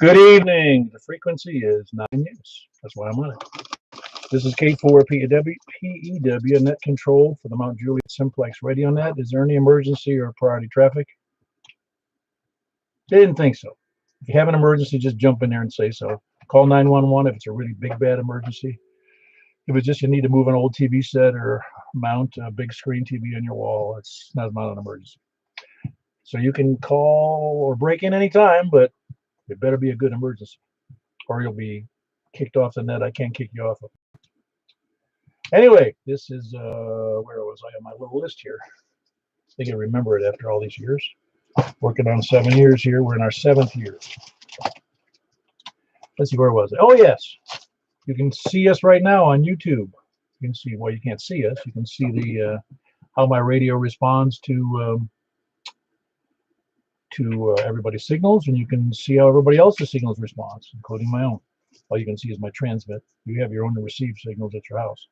Good evening. The frequency is 9 news. That's why I'm on it. This is K4PEW net control for the Mount Juliet Simplex radio net. Is there any emergency or priority traffic? Didn't think so. If you have an emergency, just jump in there and say so. Call 911 if it's a really big, bad emergency. If it's just you need to move an old TV set or mount a big screen TV on your wall, it's not an emergency. So you can call or break in anytime, but it better be a good emergency, or you'll be kicked off the net. I can't kick you off of. Anyway, this is where was I on my little list here? I think I remember it after all these years. Working on 7 years here. We're in our 7th year. Let's see, where was it? Oh yes, you can see us right now on YouTube. You can see, well, you can't see us. You can see the how my radio responds to everybody's signals, and you can see how everybody else's signals responds, including my own. All you can see is my transmit. You have your own to receive signals at your house.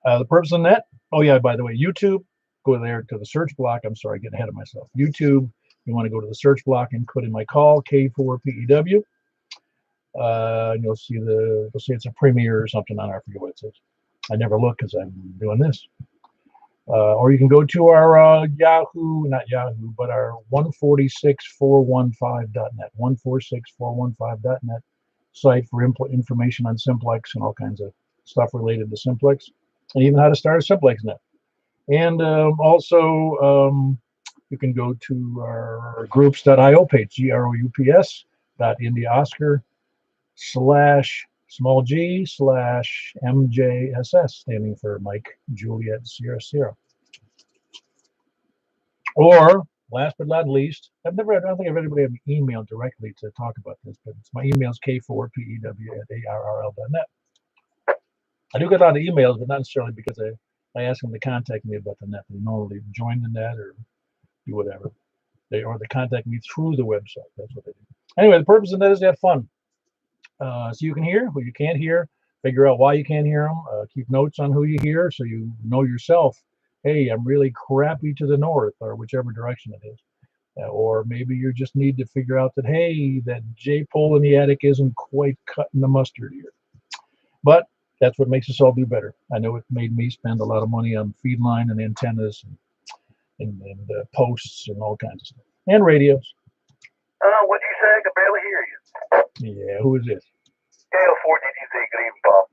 The purpose of the net, oh yeah, by the way, YouTube, go there to the search block. I'm sorry, getting ahead of myself. YouTube, you want to go to the search block and put in my call, K4PEW. You'll see it's a premiere or something on there. I forget what it says. I never look because I'm doing this. Or you can go to our Yahoo, not Yahoo, but our 146415.net, 146415.net site for information on Simplex and all kinds of stuff related to Simplex, and even how to start a Simplex net. And also, you can go to our groups.io page, groups.indieoscar./g/MJSS, standing for Mike Juliet Sierra Sierra. Or, last but not least, I don't think I've anybody have emailed directly to talk about this, but my email is k4pew@arrl.net. I do get a lot of emails, but not necessarily because I ask them to contact me about the net. They normally join the net or do whatever. They contact me through the website. That's what they do. Anyway, the purpose of that is to have fun. So you can hear who you can't hear, figure out why you can't hear them, keep notes on who you hear so you know yourself. Hey, I'm really crappy to the north, or whichever direction it is. Or maybe you just need to figure out that, hey, that J-pole in the attic isn't quite cutting the mustard here. But that's what makes us all do better. I know it made me spend a lot of money on feed line and antennas and posts and all kinds of stuff. And radios. What'd you say? I can barely hear you. Yeah, who is this? K4DTC, good evening, Bob.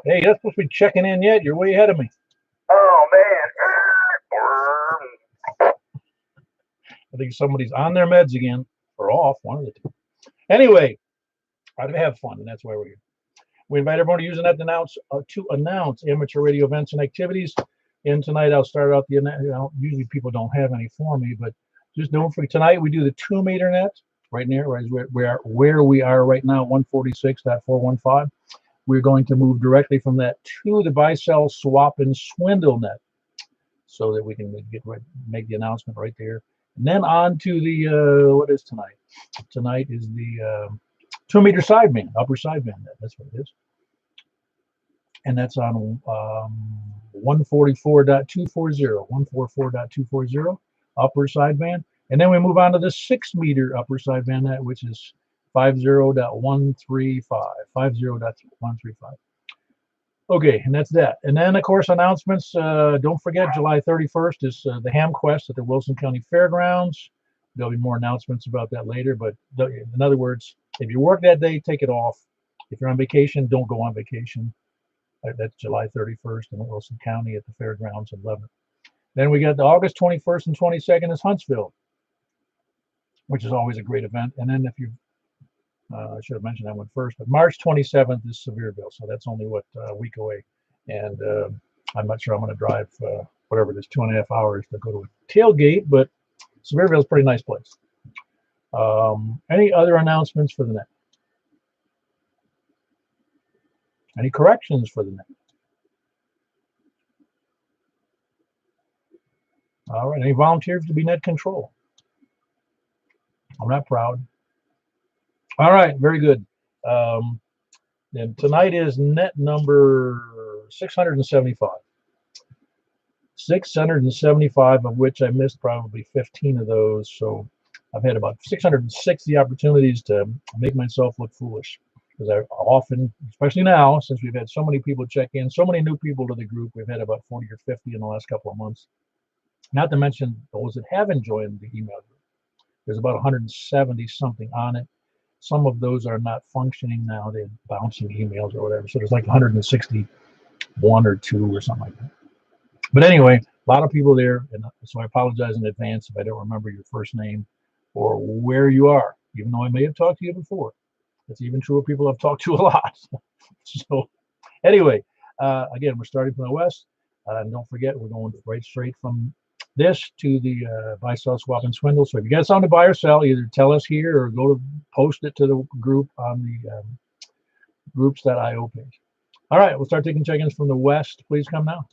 Hey, you're not supposed to be checking in yet. You're way ahead of me. Oh, man. I think somebody's on their meds again, or off, one of the two. Anyway, try to have fun, and that's why we're here. We invite everyone to use that to announce amateur radio events and activities. And tonight I'll start out usually people don't have any for me, but just don't forget, tonight we do the 2-meter net right there, right where we are right now, 146.415. We're going to move directly from that to the buy-sell swap and swindle net, so that we can make the announcement right there. And then on to the what is tonight? Tonight is the 2-meter sideband, upper sideband net. That's what it is. And that's on 144.240, 144.240 upper sideband. And then we move on to the 6-meter upper sideband net, which is 50.135, 50.135. Okay, and that's that. And then, of course, announcements. Don't forget, July 31st is the Ham Quest at the Wilson County Fairgrounds. There'll be more announcements about that later. But in other words, if you work that day, take it off. If you're on vacation, don't go on vacation. That's July 31st in Wilson County at the Fairgrounds in Lebanon. Then we got the August 21st and 22nd is Huntsville, which is always a great event. And then if you I should have mentioned that one first, but March 27th is Sevierville, so that's only a week away, and I'm not sure I'm going to drive whatever it is, 2.5 hours to go to a tailgate, but Sevierville is a pretty nice place. Any other announcements for the net? Any corrections for the net? All right, any volunteers to be net control? I'm not proud. All right, very good. And tonight is net number 675. 675, of which I missed probably 15 of those. So I've had about 660 opportunities to make myself look foolish because I often, especially now, since we've had so many people check in, so many new people to the group, we've had about 40 or 50 in the last couple of months. Not to mention those that haven't joined the email group. There's about 170 something on it. Some of those are not functioning now. They're bouncing emails or whatever. So there's like 161 or 2 or something like that. But anyway, a lot of people there. And so I apologize in advance if I don't remember your first name or where you are, even though I may have talked to you before. That's even true of people I've talked to a lot. So anyway, again, we're starting from the west. And don't forget, we're going right straight from this to the buy, sell, swap, and swindle. So if you got something to buy or sell, either tell us here or go to post it to the group on the groups.io page. All right, we'll start taking check-ins from the west. Please come now.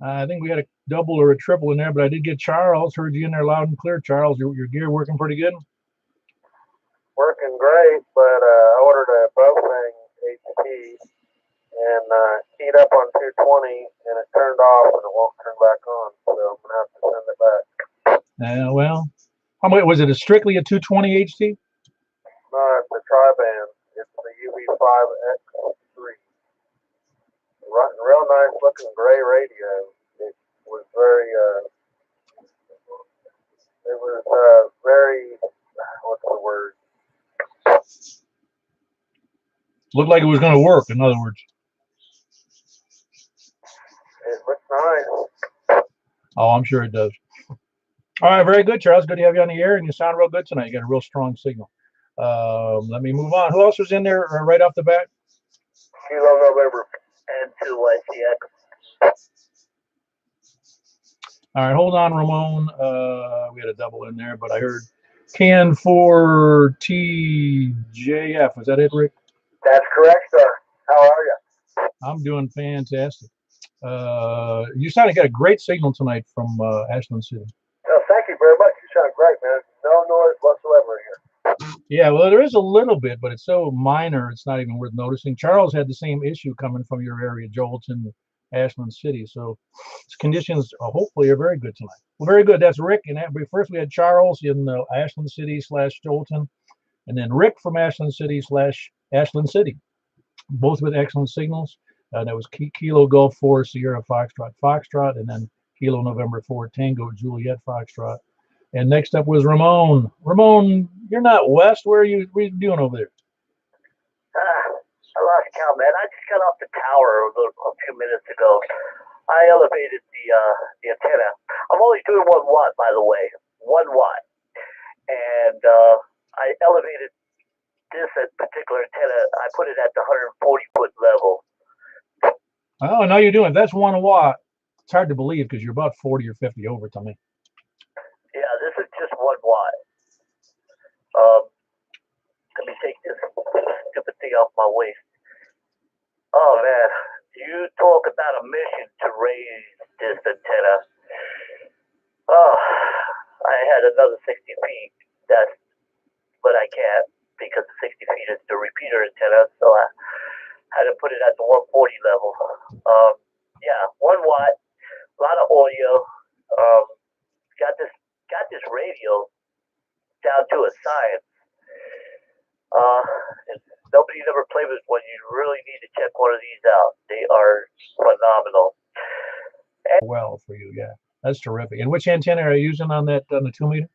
I think we had a double or a triple in there, but I did get Charles. Heard you in there loud and clear, Charles. Your gear working pretty good? Working great, but I ordered a Bowfang HP and keyed up on 220, and it turned off, and it won't turn back on, so I'm going to have to send it back. Well, how much was it? Strictly a 220 HT? No, it's a Tri-Band. It's the UV5X3. Real nice looking gray radio. It was very, what's the word? Looked like it was going to work, in other words. It looks nice. Oh, I'm sure it does. All right, very good, Charles. Good to have you on the air, and you sound real good tonight. You got a real strong signal. Let me move on. Who else was in there right off the bat? Kilo November and 2YCX. All right, hold on, Ramon. We had a double in there, but I heard Can for TJF. Was that it, Rick? That's correct, sir. How are you? I'm doing fantastic. You sounded got a great signal tonight from Ashland City. Oh, thank you very much. You sound great, man. No noise whatsoever here. Yeah, well, there is a little bit, but it's so minor, it's not even worth noticing. Charles had the same issue coming from your area, Jolton, Ashland City. So conditions hopefully are very good tonight. Well, very good. That's Rick. And first we had Charles in Ashland City / Jolton, and then Rick from Ashland City / Ashland City, both with excellent signals. That was Kilo Golf 4 Sierra Foxtrot, and then Kilo November 4 Tango Juliet Foxtrot. And next up was Ramon. Ramon, you're not west. What are you doing over there? I lost count, man. I just got off the tower a few minutes ago. I elevated the antenna. I'm only doing 1 watt, by the way. 1 watt. And I elevated this particular antenna. I put it at the 140-foot level. Oh, no, you're doing. That's 1 watt. It's hard to believe because you're about 40 or 50 over to me. Yeah, this is just 1 watt. Let me take this stupid thing off my waist. Oh, man. You talk about a mission to raise this antenna. Oh, I had another 60 feet. But I can't because the 60 feet is the repeater antenna, so I had to put it at the 140 level. Yeah, 1 watt, a lot of audio. Got this radio down to a science. And nobody's ever played with one. You really need to check one of these out. They are phenomenal. Well, for you, yeah, that's terrific. And which antenna are you using on the 2 meter?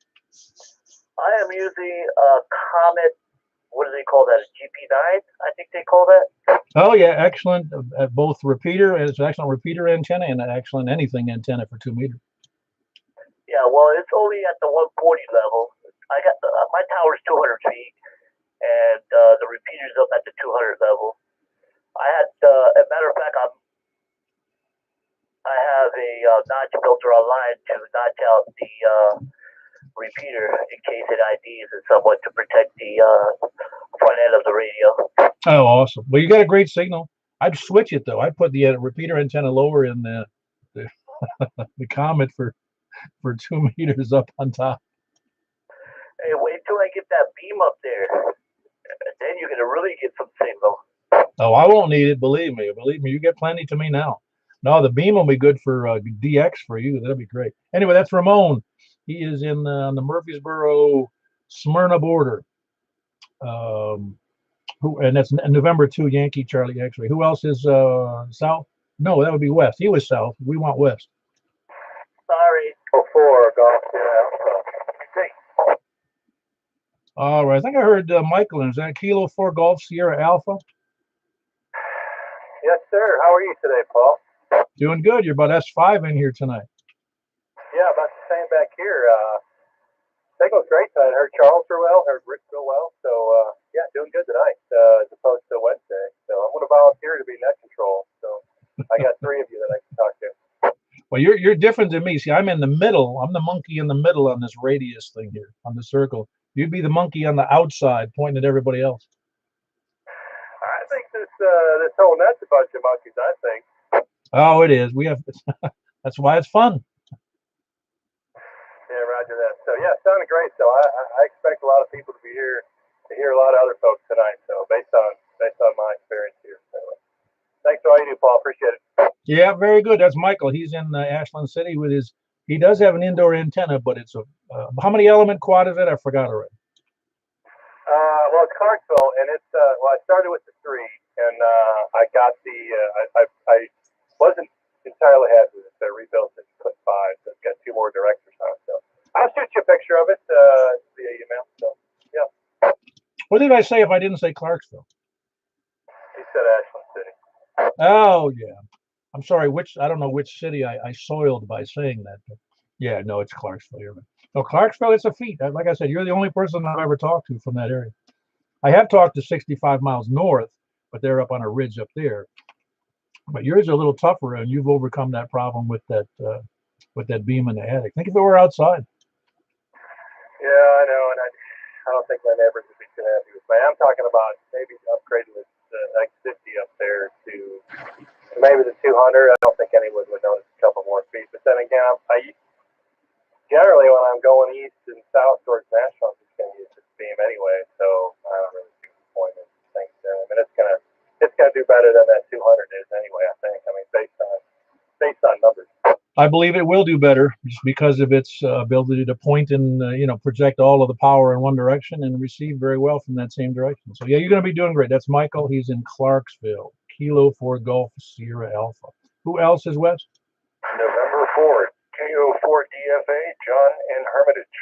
I am using a Comet. What do they call that? A GP9, I think they call that. Oh yeah, excellent. Both repeater, it's an excellent repeater antenna and an excellent anything antenna for 2 meter. Yeah, well, it's only at the 140 level. I got my tower's 200 feet, and the repeater's up at the 200 level. I had, as a matter of fact, I have a notch filter online to notch out the repeater in case it IDs and somewhat to protect the front end of the radio. Oh, awesome. Well, you got a great signal. I'd switch it though. I'd put the repeater antenna lower in the Comet for 2 meters up on top. Hey, wait till I get that beam up there. Then you're gonna really get some signal. Oh, I won't need it. Believe me. You get plenty to me now. No, the beam will be good for DX for you. That'll be great. Anyway, that's Ramon. He is in on the Murfreesboro Smyrna border. Um, and that's November 2, Yankee Charlie X-ray. Who else is south? No, that would be west. He was south. We want west. Sorry. Before golf, yeah. All right. I think I heard Michael. Is that Kilo 4 Golf Sierra Alpha? Yes, sir. How are you today, Paul? Doing good. You're about S5 in here tonight. Yeah, about the same back here. Signal's great tonight. Heard Charles real well, heard Rick real well. So, yeah, doing good tonight as opposed to Wednesday. So I'm going to volunteer to be net control. So I got 3 of you that I can talk to. Well, you're different than me. See, I'm in the middle. I'm the monkey in the middle on this radius thing here, on the circle. You'd be the monkey on the outside, pointing at everybody else. I think this whole net's a bunch of monkeys, I think. Oh, it is. We have. That's why it's fun. Yeah, roger that. So, yeah, sounded great. So I expect a lot of people to be here to hear a lot of other folks tonight. So based on my experience here. So thanks for all you do, Paul. Appreciate it. Yeah, very good. That's Michael. He's in Ashland City with his. He does have an indoor antenna, but it's a. How many element quad is it? I forgot already. Well, it's Clarksville, and it's well, I started with the 3, and I got the I wasn't entirely happy with it. So I rebuilt it to put 5, so it's got 2 more directors on it. So I'll shoot you a picture of it via email. So yeah. What did I say if I didn't say Clarksville? You said Ashland City. Oh yeah. I'm sorry. I don't know which city I soiled by saying that. But yeah, no, it's Clarksville. You're right. No, Clarksville. It's a feat. Like I said, you're the only person I've ever talked to from that area. I have talked to 65 miles north, but they're up on a ridge up there. But yours are a little tougher, and you've overcome that problem with that beam in the attic. Think if it were outside. Yeah, I know, and I don't think my neighbors would be too happy with me. I'm talking about maybe upgrading the X50 up there to maybe the 200. I don't think anyone would notice a couple more feet. But then again, I generally when I'm going east and south towards Nashville, I'm just going to use this beam anyway. So I don't really see the point in things there. I mean, it's gonna do better than that 200 is anyway. I think. I mean, based on numbers. I believe it will do better just because of its ability to point and project all of the power in one direction and receive very well from that same direction. So yeah, you're going to be doing great. That's Michael. He's in Clarksville. Kilo 4 Golf Sierra Alpha. Who else is west? November 4, KO 4 DFA, John and Hermitage.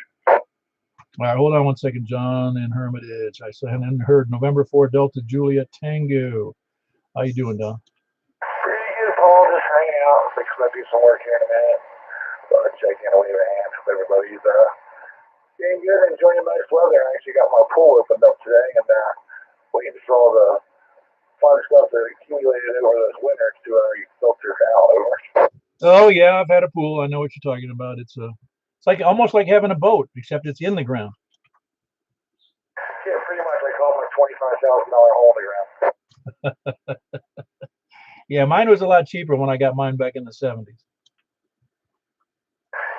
All right, hold on one second. John and Hermitage. I hadn't heard. November 4 Delta Juliet Tango. How you doing, Don? Pretty good, Paul. Just hanging out. Fixing to do some work here in a minute. But check in and wave a hand. Hope everybody's doing good, enjoying nice weather. I actually got my pool opened up today and waiting for all the fun stuff that accumulated over this winter to filter out. Oh yeah, I've had a pool. I know what you're talking about. It's like almost like having a boat, except it's in the ground. Yeah, pretty much. I call my $25,000 hole in the ground. Yeah, mine was a lot cheaper when I got mine back in the 70s.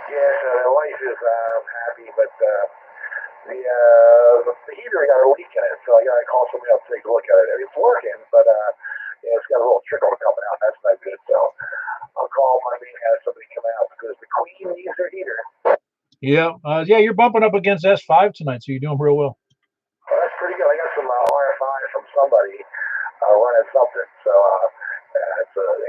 Yeah, the wife is happy, but the heater got a leak in it, so I got to call somebody else to take a look at it. It's working, but it's got a little trickle coming out. That's not good. So I'll call my man and have somebody come out because the queen needs her heater. Yeah, yeah, you're bumping up against S5 tonight, so you're doing real well. Well, that's pretty good. I got some RFI from somebody running something, so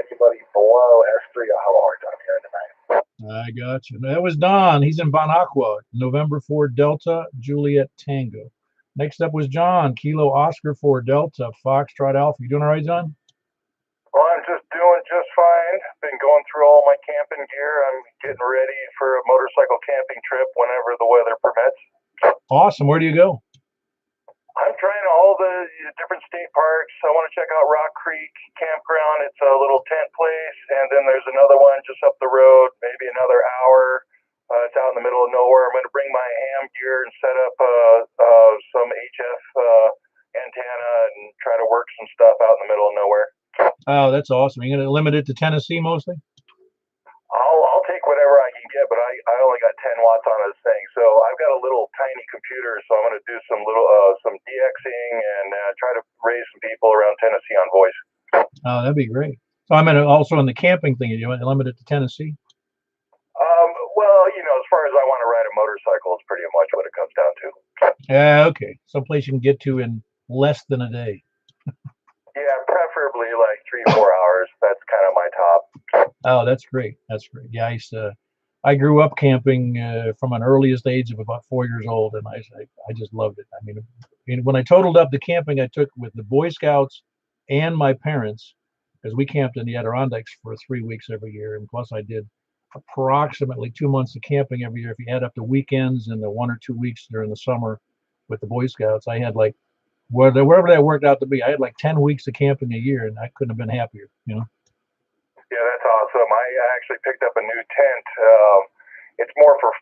anybody below S3, I'll have a hard time hearing tonight. I got you. That was Don. He's in Bon Aqua. November 4 Delta Juliet Tango. Next up was John. Kilo Oscar 4 Delta Foxtrot Alpha. You doing all right, John? Well, I'm just doing just fine. Been going through all my camping gear. I'm getting ready for a motorcycle camping trip whenever the weather permits. Awesome. Where do you go? I'm trying all the different state parks. I want to check out Rock Creek Campground. It's a little tent place. And then there's another one just up the road, maybe another hour. It's out in the middle of nowhere. I'm going to bring my ham gear and set up some HF antenna and try to work some stuff out in the middle of nowhere. Oh, that's awesome. You're going to limit it to Tennessee mostly? I'll take whatever I can get, but I only got 10 watts on this thing. So I've got a little tiny computer, so I'm going to do some DXing and try to raise some people around Tennessee on voice. Oh, that'd be great. I mean, also in the camping thing, you limited to Tennessee. Well, as far as I want to ride a motorcycle is pretty much what it comes down to. Yeah, okay. Someplace you can get to in less than a day. Yeah, preferably like 3-4 hours. That's kind of my top. Oh, that's great. That's great. Yeah, I grew up camping from an earliest age of about 4 years old, and I just loved it. I mean, when I totaled up the camping I took with the Boy Scouts and my parents, because we camped in the Adirondacks for 3 weeks every year, and plus I did approximately 2 months of camping every year. If you add up the weekends and the 1 or 2 weeks during the summer with the Boy Scouts, I had like wherever that worked out to be. I had like 10 weeks of camping a year, and I couldn't have been happier. Yeah, that's awesome. I actually picked up a new tent. It's more for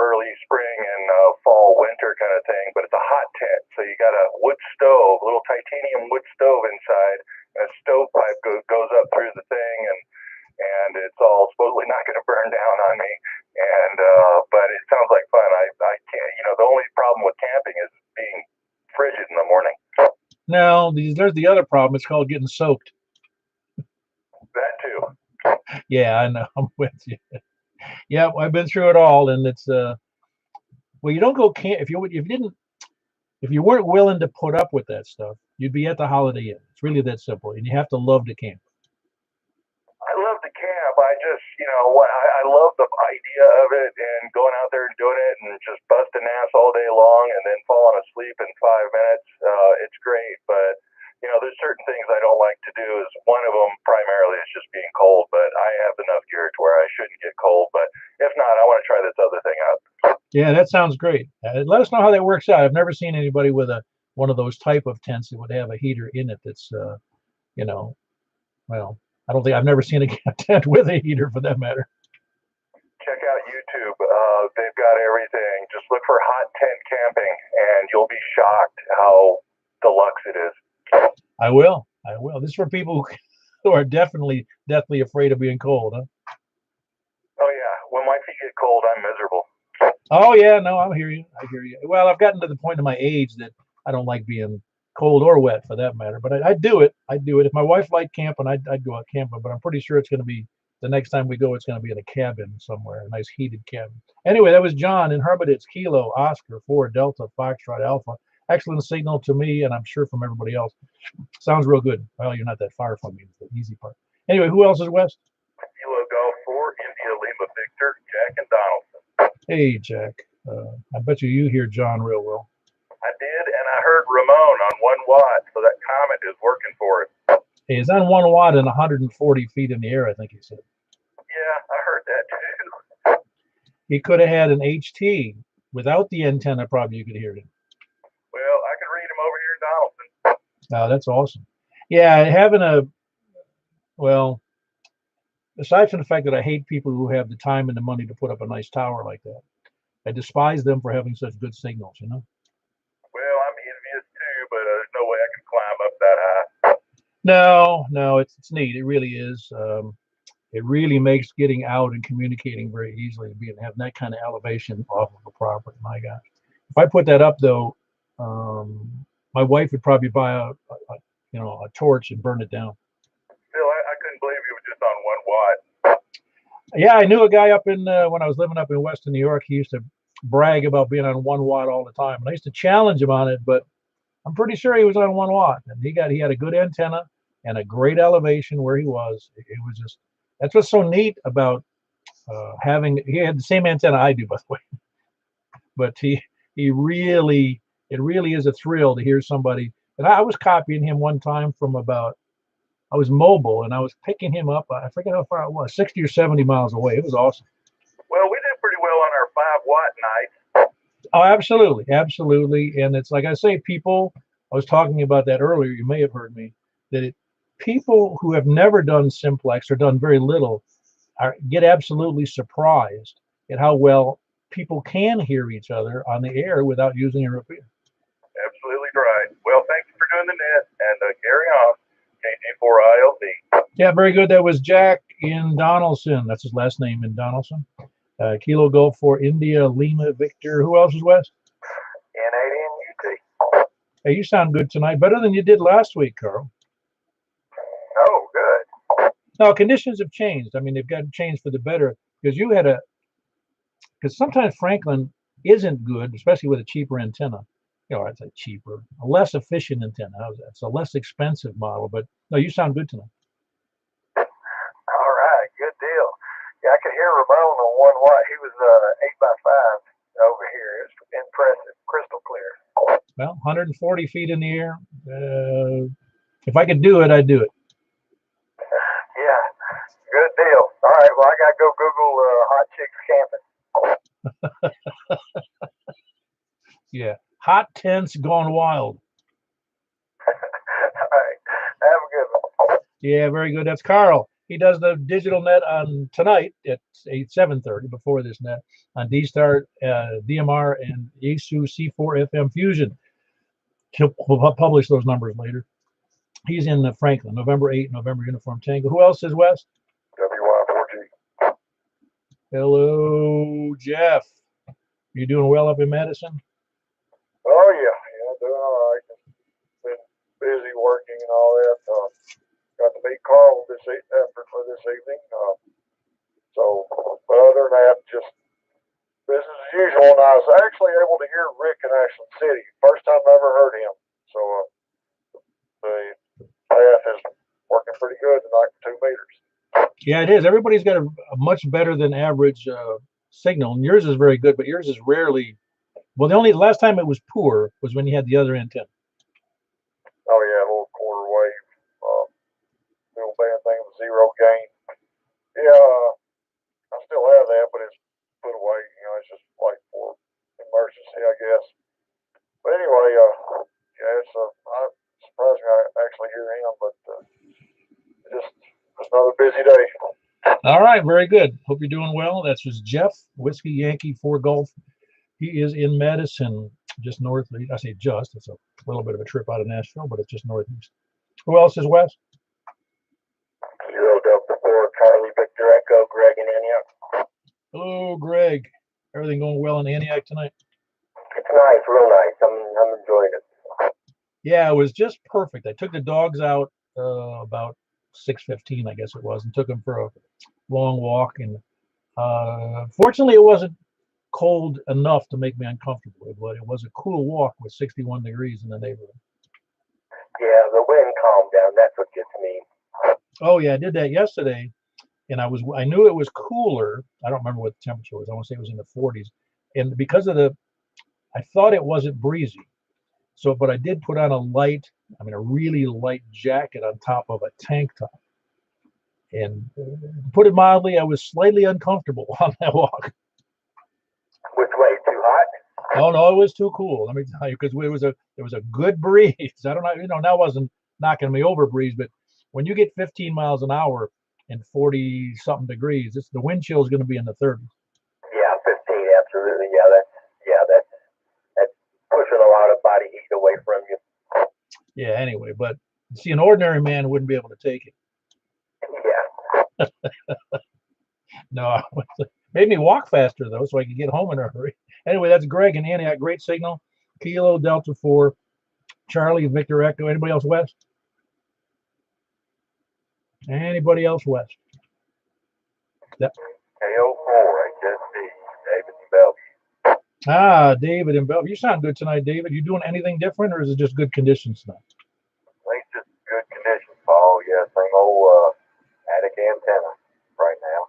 early spring and fall, winter kind of thing, but it's a hot tent. So you got a wood stove, a little titanium wood stove inside, and a stovepipe goes up through the thing, and it's all supposedly not going to burn down on me. And but it sounds like fun. I can't. The only problem with camping is being frigid in the morning. Now, there's the other problem. It's called getting soaked. That too. Yeah, I know. I'm with you. Yeah, I've been through it all, and it's well, you don't go camp if you weren't willing to put up with that stuff, you'd be at the Holiday Inn. It's really that simple, and you have to love to camp. I love the camp. I just, I love the idea of it and going out there and doing it and just busting ass all day long and then falling asleep in 5 minutes. It's great, but there's certain things I don't like to do. Is one of them primarily is just being cold, but I have enough gear to where I shouldn't get cold. But if not, I want to try this other thing out. Yeah, that sounds great. Let us know how that works out. I've never seen anybody with one of those type of tents that would have a heater in it. That's well, I don't think I've never seen a tent with a heater for that matter. Check out YouTube. They've got everything. Just look for hot tent camping, and you'll be shocked how deluxe it is. I will. This is for people who are definitely afraid of being cold, huh? Oh yeah. When my feet get cold, I'm miserable. Oh yeah, no, I hear you. Well, I've gotten to the point of my age that I don't like being cold or wet for that matter. But I'd do it. If my wife liked camping, I'd go out camping. But I'm pretty sure it's going to be the next time we go. It's going to be in a cabin somewhere, a nice heated cabin. Anyway, that was John in Hermitage, Kilo, Oscar, 4, Delta, Foxtrot, Alpha. Excellent signal to me, and I'm sure from everybody else. Sounds real good. Well, you're not that far from me. It's the easy part. Anyway, who else is west? Kilo Golf 4, India Lima Victor, Jack and Donaldson. Hey, Jack. I bet you hear John real well. I did, and I heard Ramon on 1 watt, so that comet is working for it. Hey, it's on 1 watt and 140 feet in the air, I think he said. Yeah, I heard that too. He could have had an HT. Without the antenna, probably you could hear him. Well, I could read him over here in Donaldson. Oh, that's awesome. Yeah, well, aside from the fact that I hate people who have the time and the money to put up a nice tower like that, I despise them for having such good signals, Well, I'm envious too, but there's no way I can climb up that high. No, it's neat. It really is. It really makes getting out and communicating very easily, having that kind of elevation off of a property. My gosh. If I put that up, though, my wife would probably buy a torch and burn it down. Still, I couldn't believe he was just on 1 watt. Yeah, I knew a guy up in when I was living up in Western New York. He used to brag about being on 1 watt all the time, and I used to challenge him on it. But I'm pretty sure he was on 1 watt, and he had a good antenna and a great elevation where he was. It was just that's what's so neat about he had the same antenna I do, by the way. But it really is a thrill to hear somebody. And I was copying him one time I was mobile and I was picking him up. I forget how far it was, 60 or 70 miles away. It was awesome. Well, we did pretty well on our 5 watt night. Oh, absolutely. And it's like I say, I was talking about that earlier. You may have heard me that people who have never done simplex or done very little get absolutely surprised at how well people can hear each other on the air without using a repeater. Absolutely right. Well, thanks for doing the net and carry on. KG4ILD. Yeah, very good. That was Jack in Donaldson. That's his last name, in Donaldson. Kilo Golf for India Lima Victor. Who else is west? N80 UT. Hey, you sound good tonight. Better than you did last week, Carl. Oh, good. Now conditions have changed. I mean, they've got to change for the better because because sometimes Franklin isn't good, especially with a cheaper antenna. I'd say cheaper, a less efficient antenna. It's a less expensive model, but no, you sound good tonight. All right, good deal. Yeah, I could hear Ramon on 1 watt. He was 8x5 over here. It's impressive, crystal clear. Well, 140 feet in the air. If I could do it, I'd do it. Yeah, good deal. All right, well, I got to go Google hot chicks camping. Yeah, hot tents gone wild. All right, have a good one. Yeah, very good. That's Carl. He does the digital net on tonight at 7:30 before this net on D-Star, DMR, and Yaesu C4 FM Fusion. He'll publish those numbers later. He's in Franklin, November 8, November Uniform Tango. Who else is West? WY4G. Hello, Jeff. You doing well up in Madison? Oh, yeah, doing all right. Been busy working and all that. Got to meet Carl for this evening. So, but other than that, just business as usual. And I was actually able to hear Rick in Ashland City. First time I ever heard him. So, the path is working pretty good tonight for 2 meters. Yeah, it is. Everybody's got a much better than average signal, and yours is very good, but yours is rarely. Well, the last time it was poor was when you had the other antenna. Oh yeah, a little quarter wave, little band thing with 0 gain. Yeah, I still have that, but it's put away. It's just like for emergency, I guess. But anyway, yeah, it's I'm surprised I actually hear him, but just another busy day. All right, very good. Hope you're doing well. That's just Jeff, Whiskey Yankee 4 Golf. He is in Madison, just north. I say just. It's a little bit of a trip out of Nashville, but it's just northeast. Who else is West? 0 Delta 4, Charlie Victor Echo, Greg and Antioch. Hello, Greg. Everything going well in Antioch tonight? It's nice, real nice. I'm enjoying it. Yeah, it was just perfect. I took the dogs out about 6:15, I guess it was, and took them for a long walk. And fortunately, it wasn't cold enough to make me uncomfortable, but it was a cool walk with 61 degrees in the neighborhood. Yeah, the wind calmed down. That's what gets me. Oh yeah, I did that yesterday, and I knew it was cooler. I don't remember what the temperature was. I want to say it was in the 40s, and because of I thought it wasn't breezy. So, but I did put on a really light jacket on top of a tank top. And to put it mildly, I was slightly uncomfortable on that walk. Which way? Too hot? Oh no, it was too cool. Let me tell you, because there was a good breeze. I don't know, that wasn't knocking me over breeze, but when you get 15 miles an hour and 40 something degrees, the wind chill is going to be in the 30s. Yeah, 15, absolutely. Yeah, that's pushing a lot of body heat away from you. Yeah, anyway, but see, an ordinary man wouldn't be able to take it. Yeah. No, made me walk faster though, so I could get home in a hurry. Anyway, that's Greg and Antioch. Great signal. Kilo Delta 4, Charlie Victor Echo. Anybody else West? Anybody else West? Yep. KO4, HSD, David in Bellevue. Ah, David in Bellevue. You sound good tonight, David. You doing anything different, or is it just good conditions tonight? I think it's just good conditions, Paul. Yeah, same old attic antenna right now.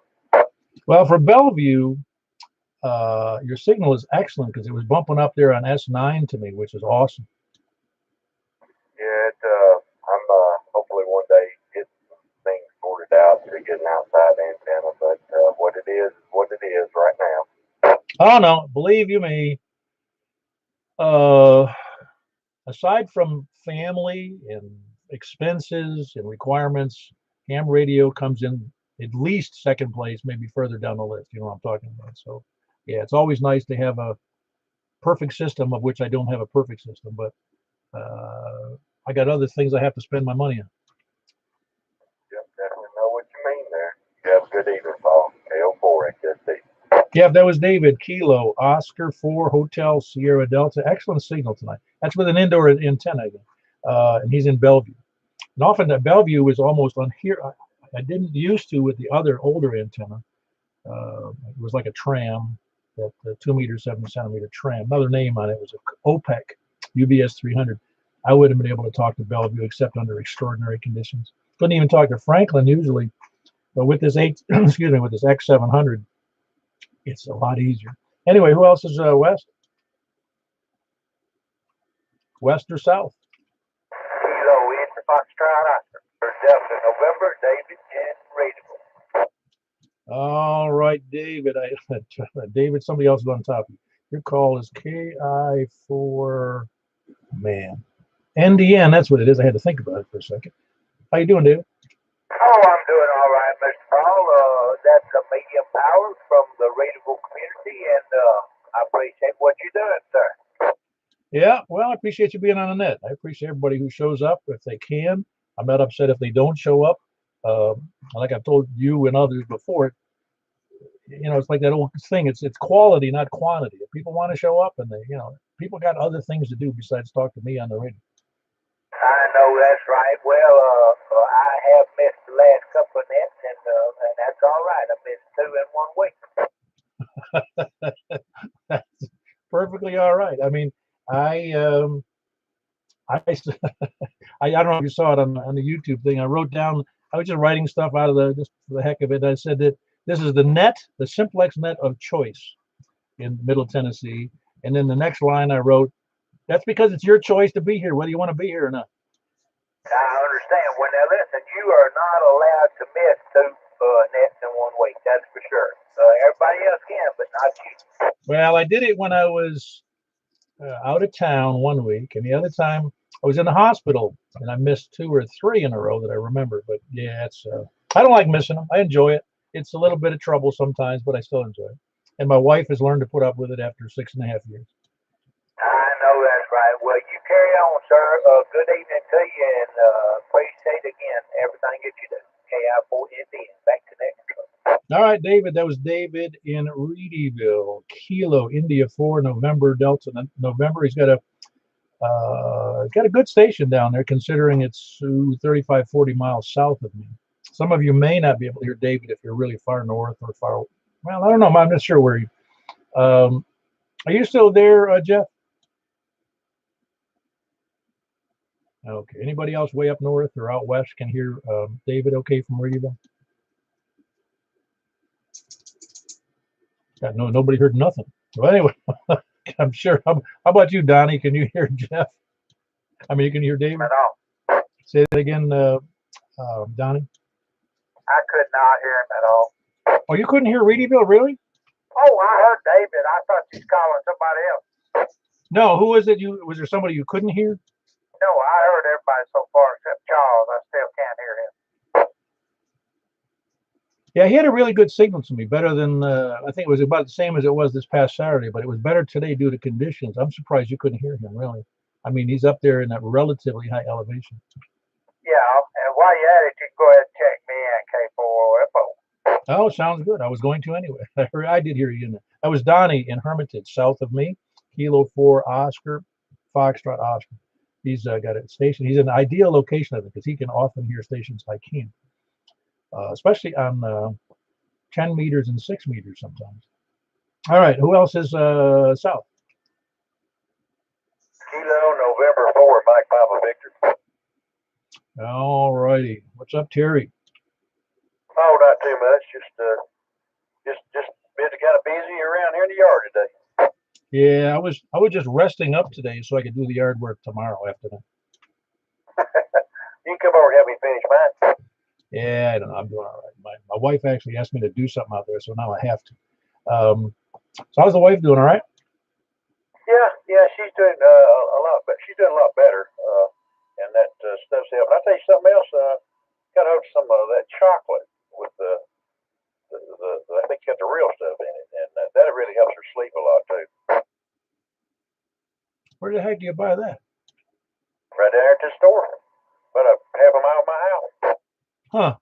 Well, for Bellevue, your signal is excellent because it was bumping up there on S9 to me, which is awesome. Yeah, I'm hopefully one day get things sorted out to get an outside antenna, but what it is what it is right now. Oh no, believe you me. Aside from family and expenses and requirements, ham radio comes in at least second place, maybe further down the list. You know what I'm talking about. So yeah, it's always nice to have a perfect system, of which I don't have a perfect system, but I got other things I have to spend my money on. Yep, definitely know what you mean there. You have a good evening, Paul. KO4 HSD. Yeah, that was David. Kilo, Oscar 4, Hotel Sierra Delta. Excellent signal tonight. That's with an indoor antenna again. And he's in Bellevue. And often that Bellevue is almost I didn't used to with the other older antenna. It was like a tram, that 2 meter 7 centimeter tram. Another name on it was a OPEC UBS 300. I wouldn't have been able to talk to Bellevue except under extraordinary conditions. Couldn't even talk to Franklin usually, but with this excuse me, with this X700, it's a lot easier. Anyway, who else is west? West or south? Kilo East Foxtrot Oscar. For Delta November, David and Readable. All right, David. David, somebody else is on top of you. Your call is KI4, man. NDN, that's what it is. I had to think about it for a second. How you doing, David? Oh, I'm doing all right, Mr. Paul. That's a medium power from the Readable community, and I appreciate what you're doing, sir. Yeah, well, I appreciate you being on the net. I appreciate everybody who shows up if they can. I'm not upset if they don't show up. Like I've told you and others before, it's like that old thing. It's quality, not quantity. If people want to show up, and they, people got other things to do besides talk to me on the radio. I know that's right. Well, I have missed the last couple of nets, and that's all right. I missed 2 in 1 week. That's perfectly all right. I mean, I don't know if you saw it on the YouTube thing. I wrote down. I was just writing stuff out of just for the heck of it. I said that this is the net, the Simplex net of choice in Middle Tennessee. And then the next line I wrote, that's because it's your choice to be here, whether you want to be here or not. I understand. Well, now listen, you are not allowed to miss 2 nets in 1 week. That's for sure. Everybody else can, but not you. Well, I did it when I was out of town 1 week, and the other time I was in the hospital, and I missed 2 or 3 in a row that I remember. But yeah, it's I don't like missing them. I enjoy it. It's a little bit of trouble sometimes, but I still enjoy it. And my wife has learned to put up with it after 6.5 years. I know that's right. Well, you carry on, sir. Good evening to you, and appreciate again everything that you do. KI4ND. Back to that. All right, David. That was David in Reedyville, Kilo India 4, November Delta November. He's got a good station down there, considering it's 35, 40 miles south of me. Some of you may not be able to hear David if you're really far north or far. Well, I don't know. I'm not sure where you. Are you still there, Jeff? Okay. Anybody else way up north or out west can hear David okay from Reedyville? Yeah, no, nobody heard nothing. Well, anyway, I'm sure. How about you, Donnie? Can you hear Jeff? I mean, you can hear David? At all. Say that again, Donnie. I could not hear him at all. Oh, you couldn't hear Reedyville, really? Oh, I heard David. I thought you was calling somebody else. No, who was it? Was there somebody you couldn't hear? No, I heard everybody so far except Charles. I still can't hear him. Yeah, he had a really good signal to me, better than, I think it was about the same as it was this past Saturday, but it was better today due to conditions. I'm surprised you couldn't hear him, really. I mean, he's up there in that relatively high elevation. Yeah, and while you're at it, you can go ahead and check me in K4FO. Oh, sounds good. I was going to anyway. I did hear you in there. That was Donnie in Hermitage, south of me. Kilo 4 Oscar, Foxtrot Oscar. He's got a station. He's in an ideal location of it because he can often hear stations I can't, especially on 10 meters and 6 meters sometimes. All right, who else is south? Kilo November 4, Mike Papa Victor. All righty. What's up, Terry? Oh, not too much. Just been kind of busy around here in the yard today. Yeah, I was just resting up today so I could do the yard work tomorrow after that. You can come over and help me finish mine. Yeah, I don't know. I'm doing all right. My wife actually asked me to do something out there, so now I have to. So how's the wife doing? All right? Yeah, she's doing a lot, but she's doing a lot better. And that stuff's helping. I'll tell you something else. Got out some of that chocolate with the I think got the real stuff in it, and that really helps her sleep a lot too. Where the heck do you buy that? Right there at the store, about a half a mile from my house. Huh.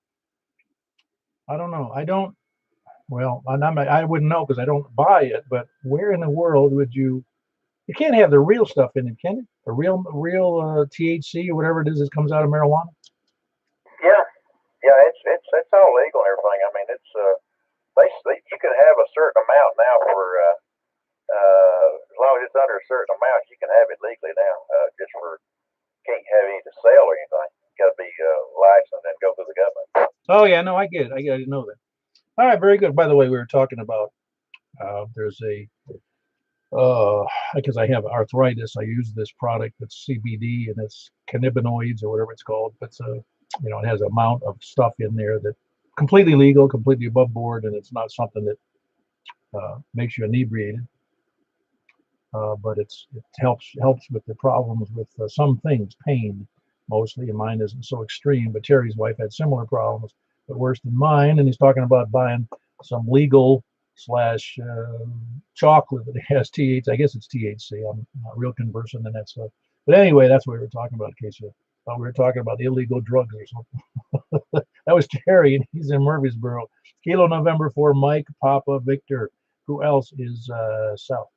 I don't know. I don't. Well, I wouldn't know because I don't buy it. But where in the world would you? You can't have the real stuff in it, can you? The real THC or whatever it is that comes out of marijuana. Yeah, Yeah, it's all legal and everything. I mean, it's basically you can have a certain amount now for as long as it's under a certain amount, you can have it legally now. Just for can't have any to sell or anything. You got to be licensed and go through the government. Oh yeah, no, I get it. I didn't know that. All right, very good. By the way, we were talking about there's a because I have arthritis, I use this product that's CBD and it's cannabinoids or whatever it's called. But you know, it has an amount of stuff in there that completely legal, completely above board, and it's not something that makes you inebriated. But it helps with the problems with some things, pain mostly, and mine isn't so extreme. But Terry's wife had similar problems, but worse than mine. And he's talking about buying some legal slash chocolate that has THC. I guess it's THC. I'm not real conversant in that stuff. But anyway, that's what we were talking about. In case you thought we were talking about illegal drugs or something. That was Terry, and he's in Murfreesboro. Kilo November for Mike, Papa, Victor. Who else is south?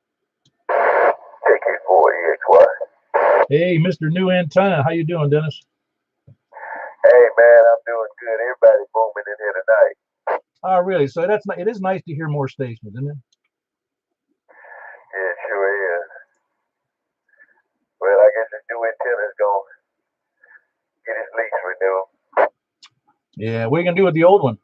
TK4EXY. Hey, Mr. New Antenna. How you doing, Dennis? Hey man, I'm doing good. Everybody booming in here tonight. Oh, really? So it is nice to hear more stations, isn't it? Yeah, it sure is. Well, I guess this new antenna's gonna get his lease renewed. Yeah, what are you gonna do with the old one?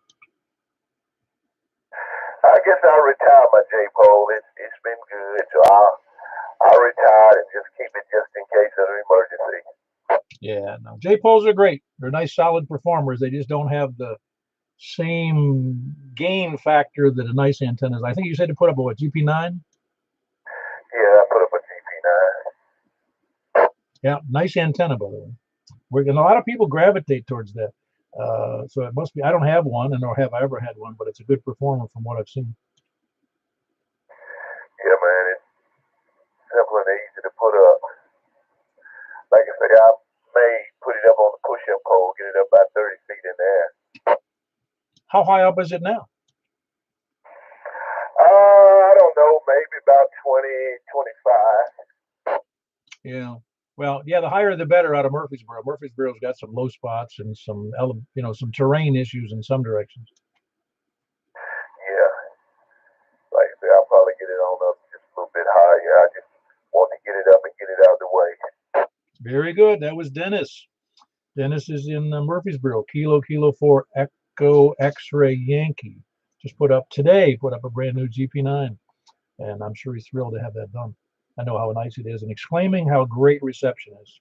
I guess I'll retire my J-pole. It's been good, so I'll retire and just keep it just in case of an emergency. Yeah, no. J-poles are great. They're nice, solid performers. They just don't have the same gain factor that a nice antenna is. I think you said to put up a what, GP9? Yeah, I put up a GP9. Yeah, nice antenna, by the way. And a lot of people gravitate towards that. So it must be. I don't have one, and nor have I ever had one, but it's a good performer from what I've seen. Yeah, man, it's simple and easy to put up. Like I say, I may put it up on the push-up pole, get it up about 30 feet in the air. How high up is it now? I don't know, maybe about 20, 25. Yeah. Well, yeah, the higher the better out of Murfreesboro. Murfreesboro's got some low spots and some, some terrain issues in some directions. Yeah. Like I say, I'll probably get it on up just a little bit higher. I just want to get it up and get it out of the way. Very good. That was Dennis. Dennis is in Murfreesboro. Kilo 4 Echo X-Ray Yankee. Just put up a brand new GP9. And I'm sure he's thrilled to have that done. I know how nice it is, and exclaiming how great reception is.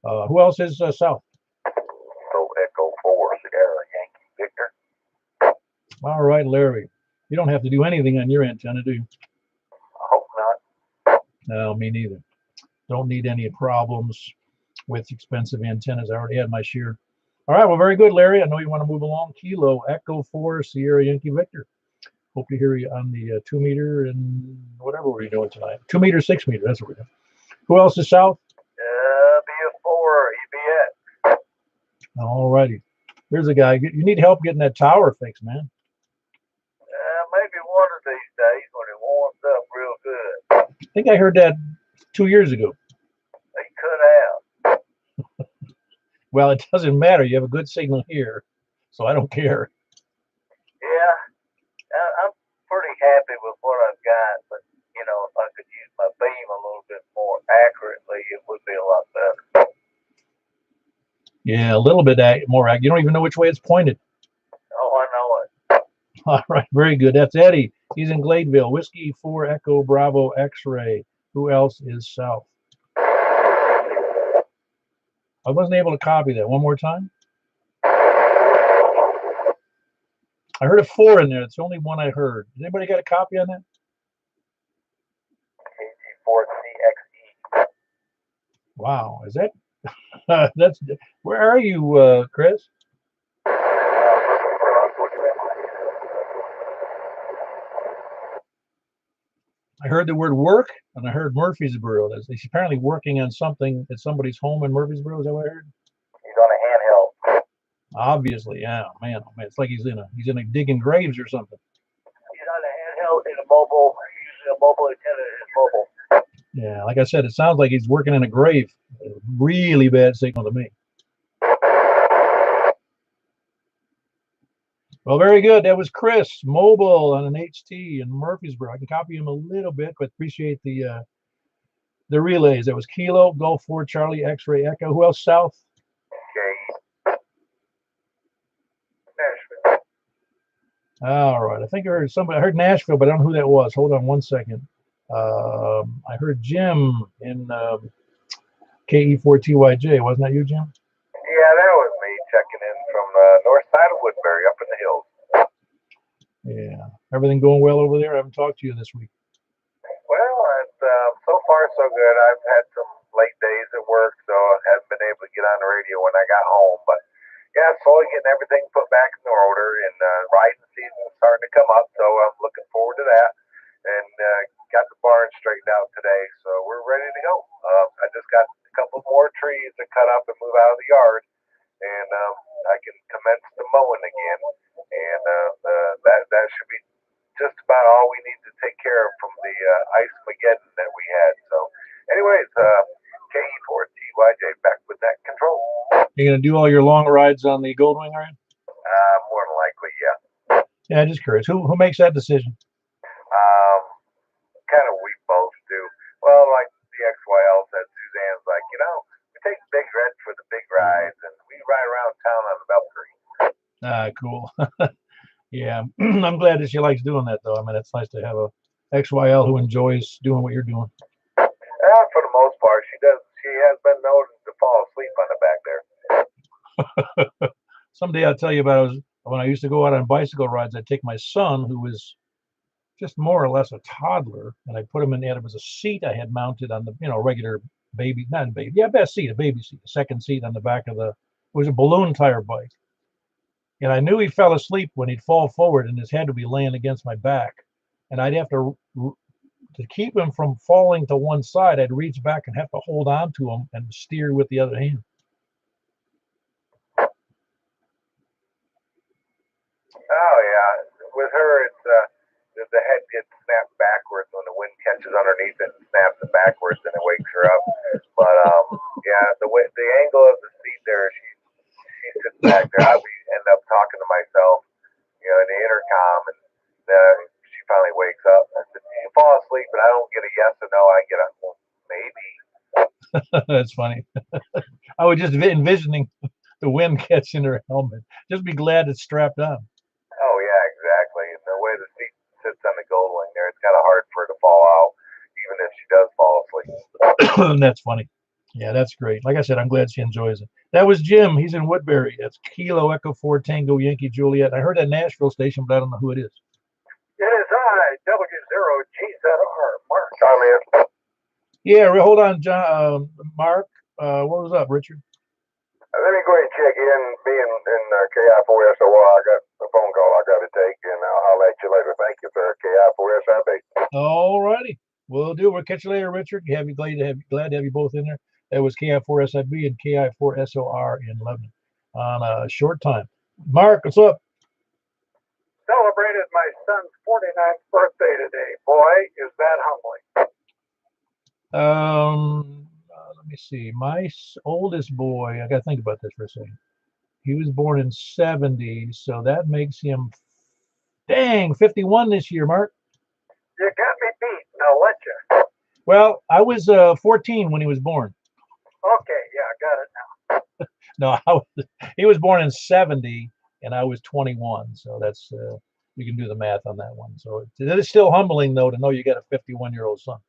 Who else is south? So Echo 4 Sierra Yankee Victor. All right, Larry. You don't have to do anything on your antenna, do you? I hope not. No, me neither. Don't need any problems with expensive antennas. I already had my share. All right, well, very good, Larry. I know you want to move along. Kilo Echo 4 Sierra Yankee Victor. Hope to hear you on the 2 meter and whatever we're doing tonight. 2 meter, 6 meter. That's what we're doing. Who else is south? BF4 EBS. All righty. Here's a guy. You need help getting that tower fixed, man. Maybe one of these days when it warms up real good. I think I heard that 2 years ago. They could have. Well, it doesn't matter. You have a good signal here, so I don't care. Yeah, I'm pretty happy with what I've got, but if I could use my beam a little bit more accurately, it would be a lot better. Yeah, a little bit more. You don't even know which way it's pointed. Oh, I know it. All right, very good. That's Eddie. He's in Gladeville. Whiskey 4 Echo Bravo X-Ray. Who else is south? I wasn't able to copy that. One more time. I heard a 4 in there. It's the only one I heard. Has anybody got a copy on that? KG4CXE. Wow, is that? That's. Where are you, Chris? I heard the word work, and I heard Murfreesboro. He's apparently working on something at somebody's home in Murfreesboro. Is that what I heard? He's on a handheld. Obviously, yeah, man. Oh, man. It's like he's in a digging graves or something. He's on a handheld in a mobile, using a mobile antenna in his mobile. Yeah, like I said, it sounds like he's working in a grave. Really bad signal to me. Well, very good. That was Chris Mobile on an HT in Murfreesboro. I can copy him a little bit, but appreciate the relays. That was Kilo, Golf 4, Charlie, X-Ray, Echo. Who else? South? Okay. Nashville. All right. I think I heard somebody. I heard Nashville, but I don't know who that was. Hold on one second. I heard Jim in KE4TYJ. Wasn't that you, Jim? Yeah, that was me checking in from the north side of Woodbury up in the hills. Yeah. Everything going well over there? I haven't talked to you this week. Well, it's, so far so good. I've had some late days at work, so I haven't been able to get on the radio when I got home. But yeah, slowly getting everything put back in order, and riding season is starting to come up, so I'm looking forward to that. And got the barn straightened out today, so we're ready to go. I just got a couple more trees to cut up and move out of the yard, and I can commence the mowing again. And that should be just about all we need to take care of from the ice mageddon that we had. So, anyways, KE4TYJ back with that control. You're gonna do all your long rides on the Goldwing, are you? More than likely, yeah. Yeah, just curious. Who makes that decision? Kind of we both do. Well, like the XYL said, Suzanne's like, we take Big Red for the big rides, and we ride around town on the Valkyrie. Cool. Yeah, I'm glad that she likes doing that, though. I mean, it's nice to have a XYL who enjoys doing what you're doing. For the most part, she does. She has been known to fall asleep on the back there. Someday I'll tell you about when I used to go out on bicycle rides. I'd take my son, who was just more or less a toddler, and I put him in there. It was a seat I had mounted on the, regular baby, not baby, yeah, best seat, a baby seat, a second seat on the back of it was a balloon tire bike. And I knew he fell asleep when he'd fall forward and his head would be laying against my back. And I'd have to keep him from falling to one side, I'd reach back and have to hold on to him and steer with the other hand. Oh, yeah. With her, it's the head gets snapped backwards when the wind catches underneath it and snaps it backwards, and it wakes her up. But yeah, the angle of the seat there, she sits back there. I end up talking to myself, in the intercom, and she finally wakes up. I said, "You fall asleep, and I don't get a yes or no. I get a well, maybe." That's funny. I was just envisioning the wind catching her helmet. Just be glad it's strapped on. Oh yeah, exactly. And the way the seat sits on the Goldwing there, it's kind of hard for her to fall out, even if she does fall asleep. That's funny. Yeah, that's great. Like I said, I'm glad she enjoys it. That was Jim. He's in Woodbury. That's Kilo Echo 4 Tango Yankee Juliet. I heard that Nashville station, but I don't know who it is. It is I, W0GZR, Mark. I'm in. Yeah, hold on, John. Mark, what was up, Richard? Let me go ahead and check in. Being in KI4SOR, I got a phone call I got to take, and I'll let you later. Thank you, sir. KI4SIB. All righty. We'll do. We'll catch you later, Richard. Glad to have you both in there. That was KI4SIB and KI4SOR in Lebanon on a short time. Mark, what's up? Celebrated my son's 49th birthday today. Boy, is that humbling. Let me see. My oldest boy, I got to think about this for a second. He was born in 70, so that makes him, 51 this year, Mark. You got me beat. I'll let you. Well, I was 14 when he was born. Okay, yeah, I got it now. No, he was born in 70, and I was 21. So that's you can do the math on that one. So it is still humbling, though, to know you got a 51-year-old son.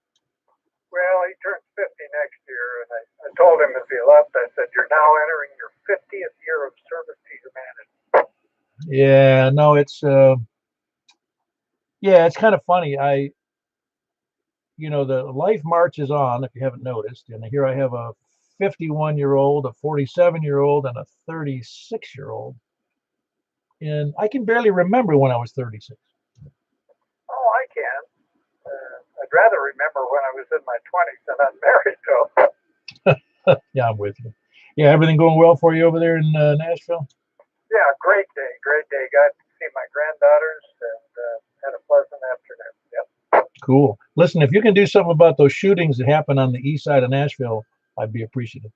Well, he turns 50 next year, and I told him as he left, I said, "You're now entering your 50th year of service to humanity." Yeah, no, it's kind of funny. The life marches on, if you haven't noticed, and here I have a 51-year-old, a 47-year-old, and a 36-year-old, and I can barely remember when I was 36. Oh, I can. I'd rather remember when I was in my 20s and unmarried, though. Yeah, I'm with you. Yeah, everything going well for you over there in Nashville? Yeah, great day. Got to see my granddaughters and had a pleasant afternoon. Yep. Cool. Listen, if you can do something about those shootings that happen on the east side of Nashville, I'd be appreciative.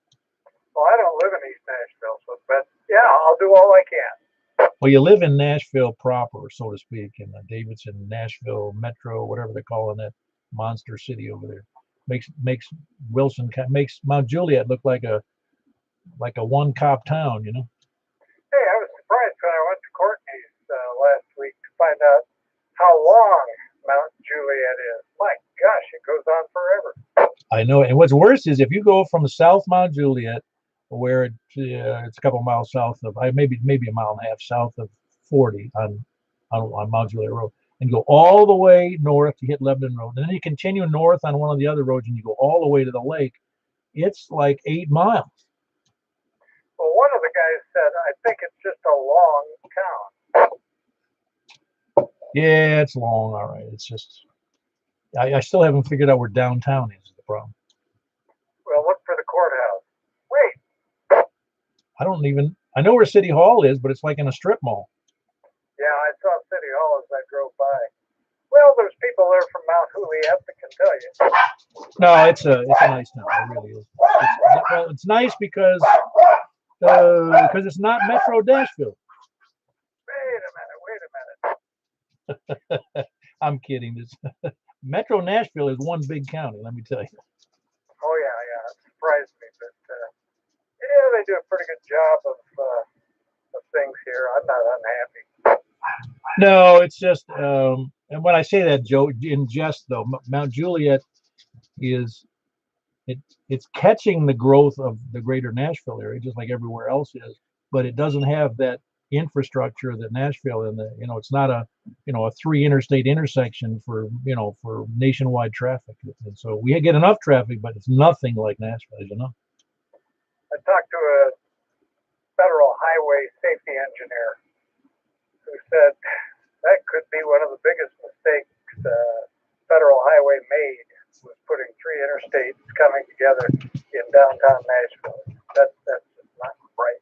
Well, I don't live in East Nashville, but yeah, I'll do all I can. Well, you live in Nashville proper, so to speak, in the Davidson, Nashville Metro, whatever they're calling that monster city over there. Makes makes Mount Juliet look like a one cop town, you know. Hey, I was surprised when I went to Courtney's last week to find out how long Mount Juliet is. My gosh, it goes on forever. I know, and what's worse is if you go from South Mount Juliet, where it's a couple miles south of, maybe a mile and a half south of 40 on Mount Juliet Road, and go all the way north to hit Lebanon Road, and then you continue north on one of the other roads, and you go all the way to the lake. It's like 8 miles. Well, one of the guys said, I think it's just a long town. Yeah, it's long, all right. It's just, I still haven't figured out where downtown is the problem. Well, look for the courthouse. Wait. I know where City Hall is, but it's like in a strip mall. Yeah, I saw City Hall as I drove by. Well, there's people there from Mount Juliet that can tell you. No, it's a nice town. It really is. It's nice because it's not Metro Nashville. Wait a minute. I'm kidding. Metro Nashville is one big county, let me tell you. Oh, yeah. It surprised me. But, yeah, they do a pretty good job of things here. I'm not unhappy. No, it's just, and when I say that, Joe, in jest, though, Mount Juliet it's catching the growth of the greater Nashville area, just like everywhere else is, but it doesn't have that infrastructure that Nashville it's not a 3 interstate intersection for nationwide traffic. And so we get enough traffic, but it's nothing like Nashville, as you know. I talked to a federal highway safety engineer who said that could be one of the biggest mistakes federal highway made, was putting 3 interstates coming together in downtown Nashville. That's just not right.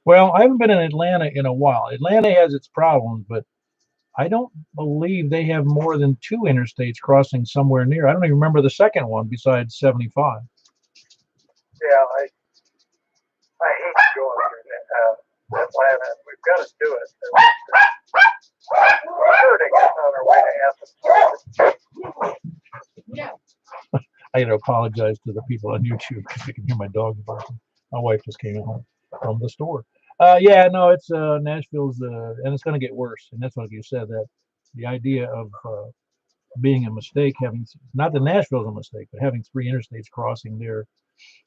Well, I haven't been in Atlanta in a while. Atlanta has its problems, but I don't believe they have more than 2 interstates crossing somewhere near. I don't even remember the second one besides 75. Yeah, I hate going through Atlanta. We've got to do it. We're hurting us on our way to Athens. Yeah. I got to apologize to the people on YouTube because they can hear my dog barking. My wife just came home from the store. Yeah, no, it's Nashville's, and it's going to get worse. And that's what you said, that the idea of being a mistake, not that Nashville's a mistake, but having 3 interstates crossing there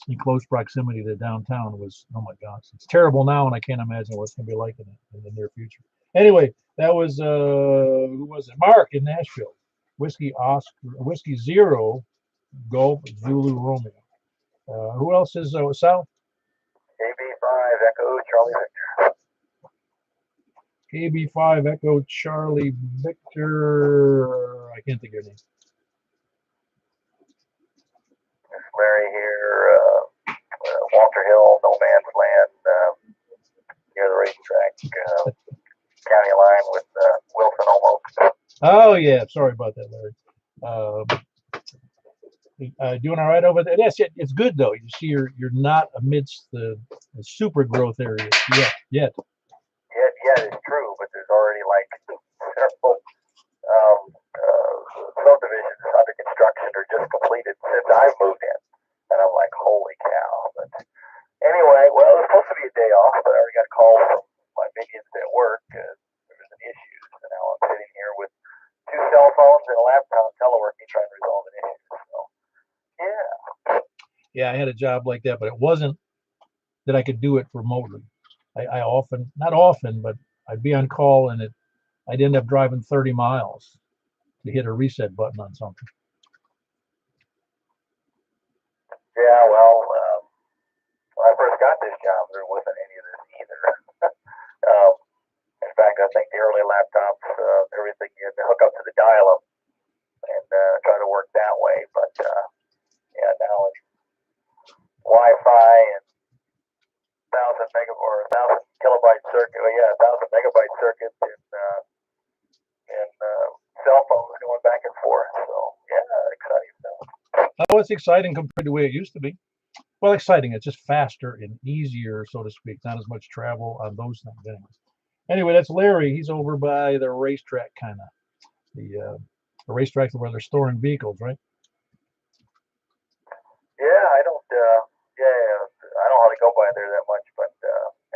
in close proximity to downtown was, oh my gosh, it's terrible now, and I can't imagine what it's going to be like in the near future. Anyway, that was who was it? Mark in Nashville. Whiskey Zero, Golf Zulu Romeo. Who else is Sal? KB5 Echo Charlie Victor. KB5 Echo Charlie Victor. I can't think of your name. Larry here, Walter Hill, No Man's Land, near the racetrack, county line with Wilson almost. Oh yeah, sorry about that, Larry. Doing all right over there? Yes, it's good though. You see, you're not amidst the super growth areas yet. Yet it's true, but there's already like several subdivisions under construction or just completed since I've moved in, and I'm like, holy cow! But anyway, well, it's supposed to be a day off, but I already got a call from my minions at work. There was an issue, so now I'm sitting here with 2 cell phones and a laptop teleworking trying to resolve an issue. So, yeah. Yeah, I had a job like that, but it wasn't that I could do it remotely. I often, not often, but I'd be on call and I'd end up driving 30 miles to hit a reset button on something. Yeah, well, when I first got this job, there wasn't any of this either. In fact, I think the early laptops, everything, you had to hook up to the dial-up and try to work that way. But yeah, now it's Wi-Fi and 1,000 kilobyte circuit. Well, yeah, 1,000 megabyte circuit and cell phones going back and forth. So yeah, exciting stuff. Oh, it's exciting compared to the way it used to be. Well, exciting. It's just faster and easier, so to speak. Not as much travel on those things, anyways. Anyway, that's Larry. He's over by the racetrack, kind of. The racetrack where they're storing vehicles, right? Yeah, I don't. I don't hardly go by there that much, but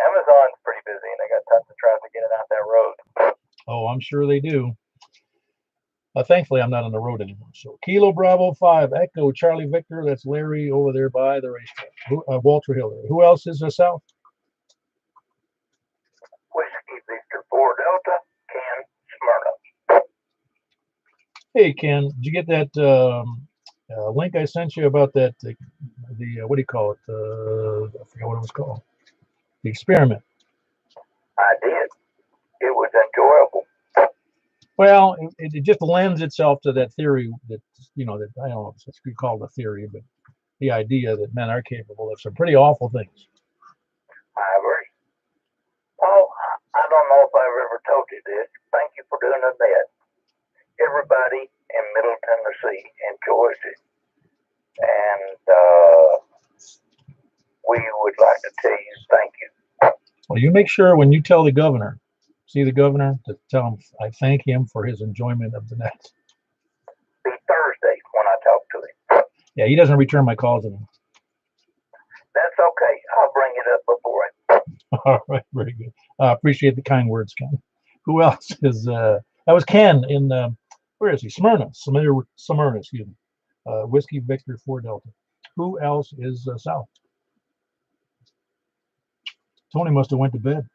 Amazon's pretty busy, and they got tons of traffic in and out that road. Oh, I'm sure they do. Thankfully, I'm not on the road anymore. So, Kilo Bravo 5, Echo Charlie Victor. That's Larry over there by the racetrack. Walter Hill. Who else is south? Whiskey Victor 4 Delta, Ken Smyrna. Hey, Ken, did you get that link I sent you about that? The what do you call it? I forgot what it was called. The experiment. I did. It was enjoyable. Well, it just lends itself to that theory that, that I don't know if it's called a theory, but the idea that men are capable of some pretty awful things. I agree. Oh, I don't know if I've ever told you this. Thank you for doing that. Everybody in Middle Tennessee enjoys it. And we would like to tell you thank you. Well, you make sure when you tell the governor, see the governor, to tell him I thank him for his enjoyment of the net. Be Thursday when I talk to him. Yeah, he doesn't return my calls anymore. That's okay. I'll bring it up before it. All right, very good. Appreciate the kind words, Ken. Who else is? That was Ken in where is he? Smyrna, excuse me. Whiskey Victor 4 Delta. Who else is south? Tony must have went to bed.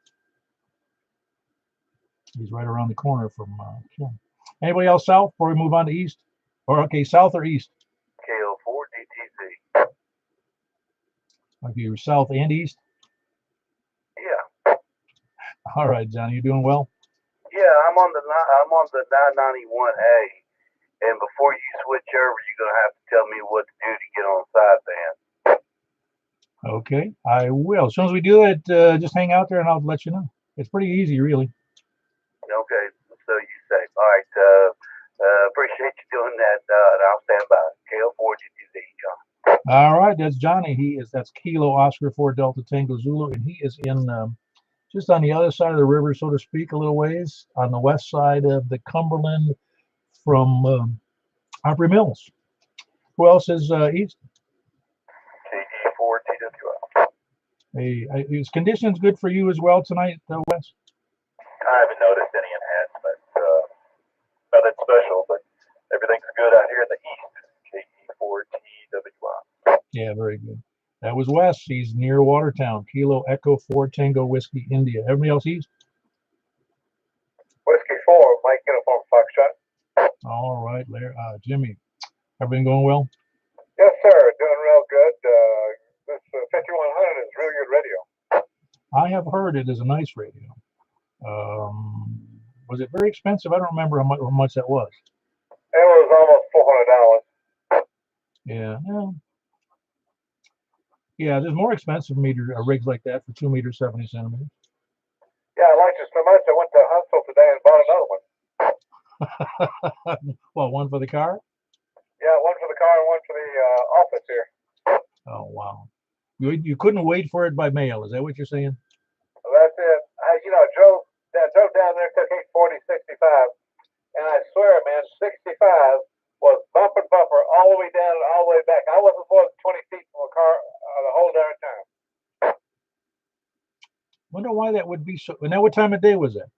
He's right around the corner from Ken. Anybody else south before we move on to east? Or okay, south or east? KL4 DTZ. Okay, you're south and east. Yeah. All right, Johnny, you doing well? Yeah, I'm on the 991A, and before you switch over, you're gonna have to tell me what to do to get on sideband. Okay, I will. As soon as we do it, just hang out there and I'll let you know. It's pretty easy, really. Okay, so you say. All right, appreciate you doing that, and I'll stand by. KL4 DTZ, John. All right, that's Johnny. That's Kilo Oscar 4 Delta Tango Zulu, and he is in just on the other side of the river, so to speak, a little ways on the west side of the Cumberland from Opry Mills. Who else is east? KE4 TWL. Hey, is conditions good for you as well tonight, Wes? I haven't noticed any enhancements. Nothing special, but everything's good out here in the east. KE4 TWL. Yeah, very good. That was Wes. He's near Watertown. Kilo Echo 4 Tango Whiskey India. Everybody else east? Whiskey 4, Mike Uniform Foxtrot. All right, Jimmy. Everything going well? Yes, sir. Doing real good. This 5100 is real good radio. I have heard it is a nice radio. Was it very expensive? I don't remember how much that was. It was almost $400. Yeah. Yeah, there's more expensive rigs like that for 2 meters 70 centimeters. Yeah, I liked it so much. I went to Huntsville today and bought another one. Well, one for the car? Yeah, one for the car and one for the office here. Oh, wow. You couldn't wait for it by mail. Is that what you're saying? Well, that's it. I drove down there, took 840, 65, and I swear, man, 65 was bumper all the way down and all the way back. I wasn't more than 20 feet from a car the whole darn time. Wonder why that would be so. And now, what time of day was that?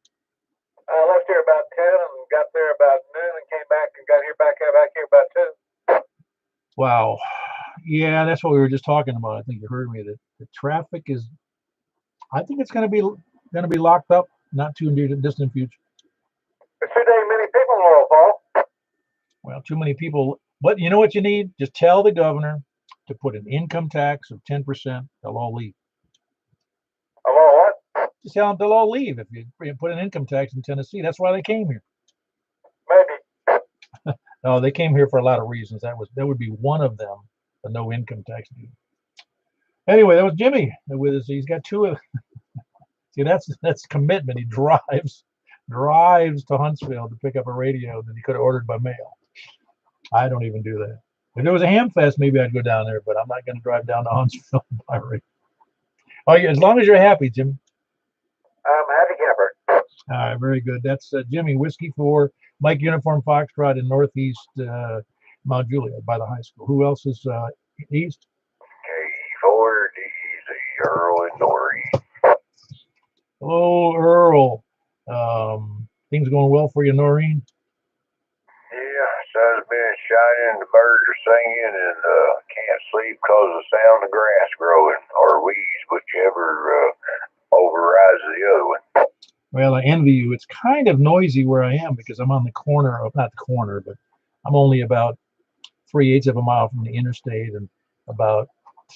I left here about 10 and got there about noon and came back and got here back here about 2. Wow. Yeah, that's what we were just talking about. I think you heard me. That the traffic is. I think it's going to be locked up, not too distant future. There's too dang many people in the world, Paul. Well, too many people. But you know what you need? Just tell the governor to put an income tax of 10%. They'll all leave. Of all what? Just tell them they'll all leave if you put an income tax in Tennessee. That's why they came here. Maybe. No, they came here for a lot of reasons. That would be one of them. The no income tax deal. Anyway, that was Jimmy. He's got two of. See, that's commitment. He drives to Huntsville to pick up a radio that he could have ordered by mail. I don't even do that. If there was a ham fest, maybe I'd go down there, but I'm not going to drive down to Huntsville and buy radio. Oh, yeah, as long as you're happy, Jimmy. I'm a happy camper. All right, very good. That's Jimmy Whiskey for Mike Uniform Foxtrot in Northeast Mount Juliet by the high school. Who else is east? K4DZ, Earl and Noreen. Oh, Earl. Things going well for you, Noreen? Yeah, sun's been shining, the birds are singing, and can't sleep because of the sound of the grass growing, or weeds, whichever overrides the other one. Well, I envy you. It's kind of noisy where I am because I'm on the corner of, not the corner, but I'm only about 3/8 of a mile from the interstate and about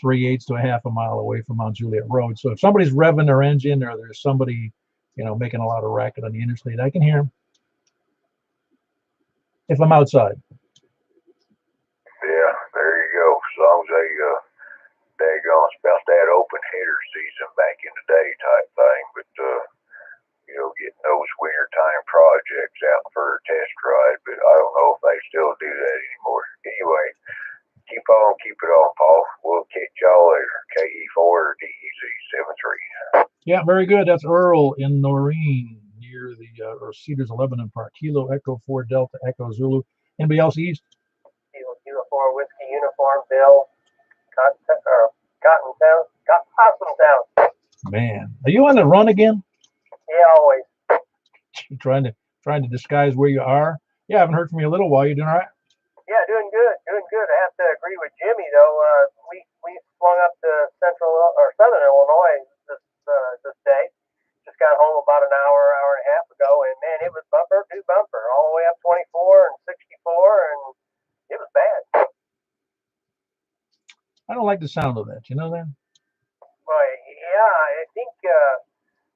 3/8 to a half a mile away from Mount Juliet Road. So if somebody's revving their engine or there's somebody, making a lot of racket on the interstate, I can hear them if I'm outside. Yeah, there you go. As long as they gonna about that open header season back in the day type thing, but getting those wintertime projects out for a test ride, but I don't know if they still do that anymore. Anyway, keep it on, Paul. We'll catch y'all later. KE4DEZ73. Yeah, very good. That's Earl in Noreen near the or Cedars of Lebanon Park. Kilo Echo 4 Delta Echo Zulu. Anybody else east? Kilo 4 Whiskey Uniform Bill, Possum Town. Man, are you on the run again? Yeah, always. trying to disguise where you are. Yeah, I haven't heard from you in a little while. You doing all right? Yeah, doing good. I have to agree with Jimmy though. We swung up to southern Illinois this day. Just got home about an hour and a half ago, and man, it was bumper to bumper, all the way up 24 and 64, and it was bad. I don't like the sound of that. You know that? Well, yeah, I think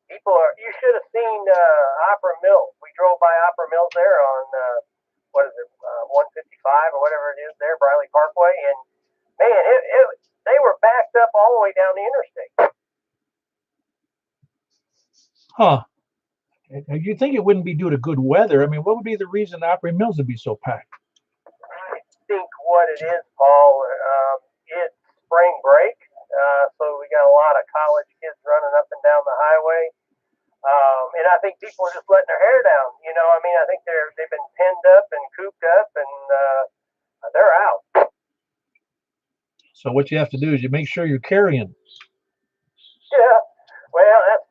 people are. You should have seen Opera Mills. We drove by Opera Mills there on what is it, 155 or whatever it is there, Briley Parkway, and man, they were backed up all the way down the interstate. Huh. You think it wouldn't be due to good weather? I mean, what would be the reason Opry Mills would be so packed? I think what it is, Paul, it's spring break, so we got a lot of college kids running up and down the highway, and I think people are just letting their hair down. I think they've been penned up and cooped up, and they're out. So what you have to do is you make sure you're carrying. Yeah, well, that's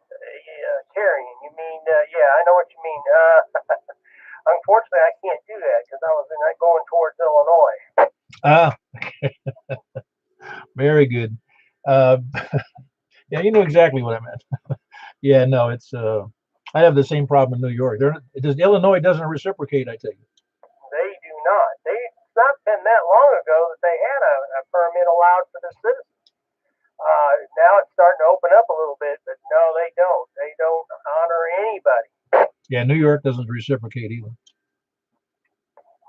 carrying. You mean, yeah, I know what you mean. Unfortunately, I can't do that because I was going towards Illinois. Very good. Yeah, you know exactly what I meant. Yeah, no, it's I have the same problem in New York. Illinois doesn't reciprocate, I take it. They do not. It's not been that long ago that they had a permit allowed for the citizens. Now it's starting to open up a little bit, but no, they don't. They don't honor anybody. Yeah, New York doesn't reciprocate either.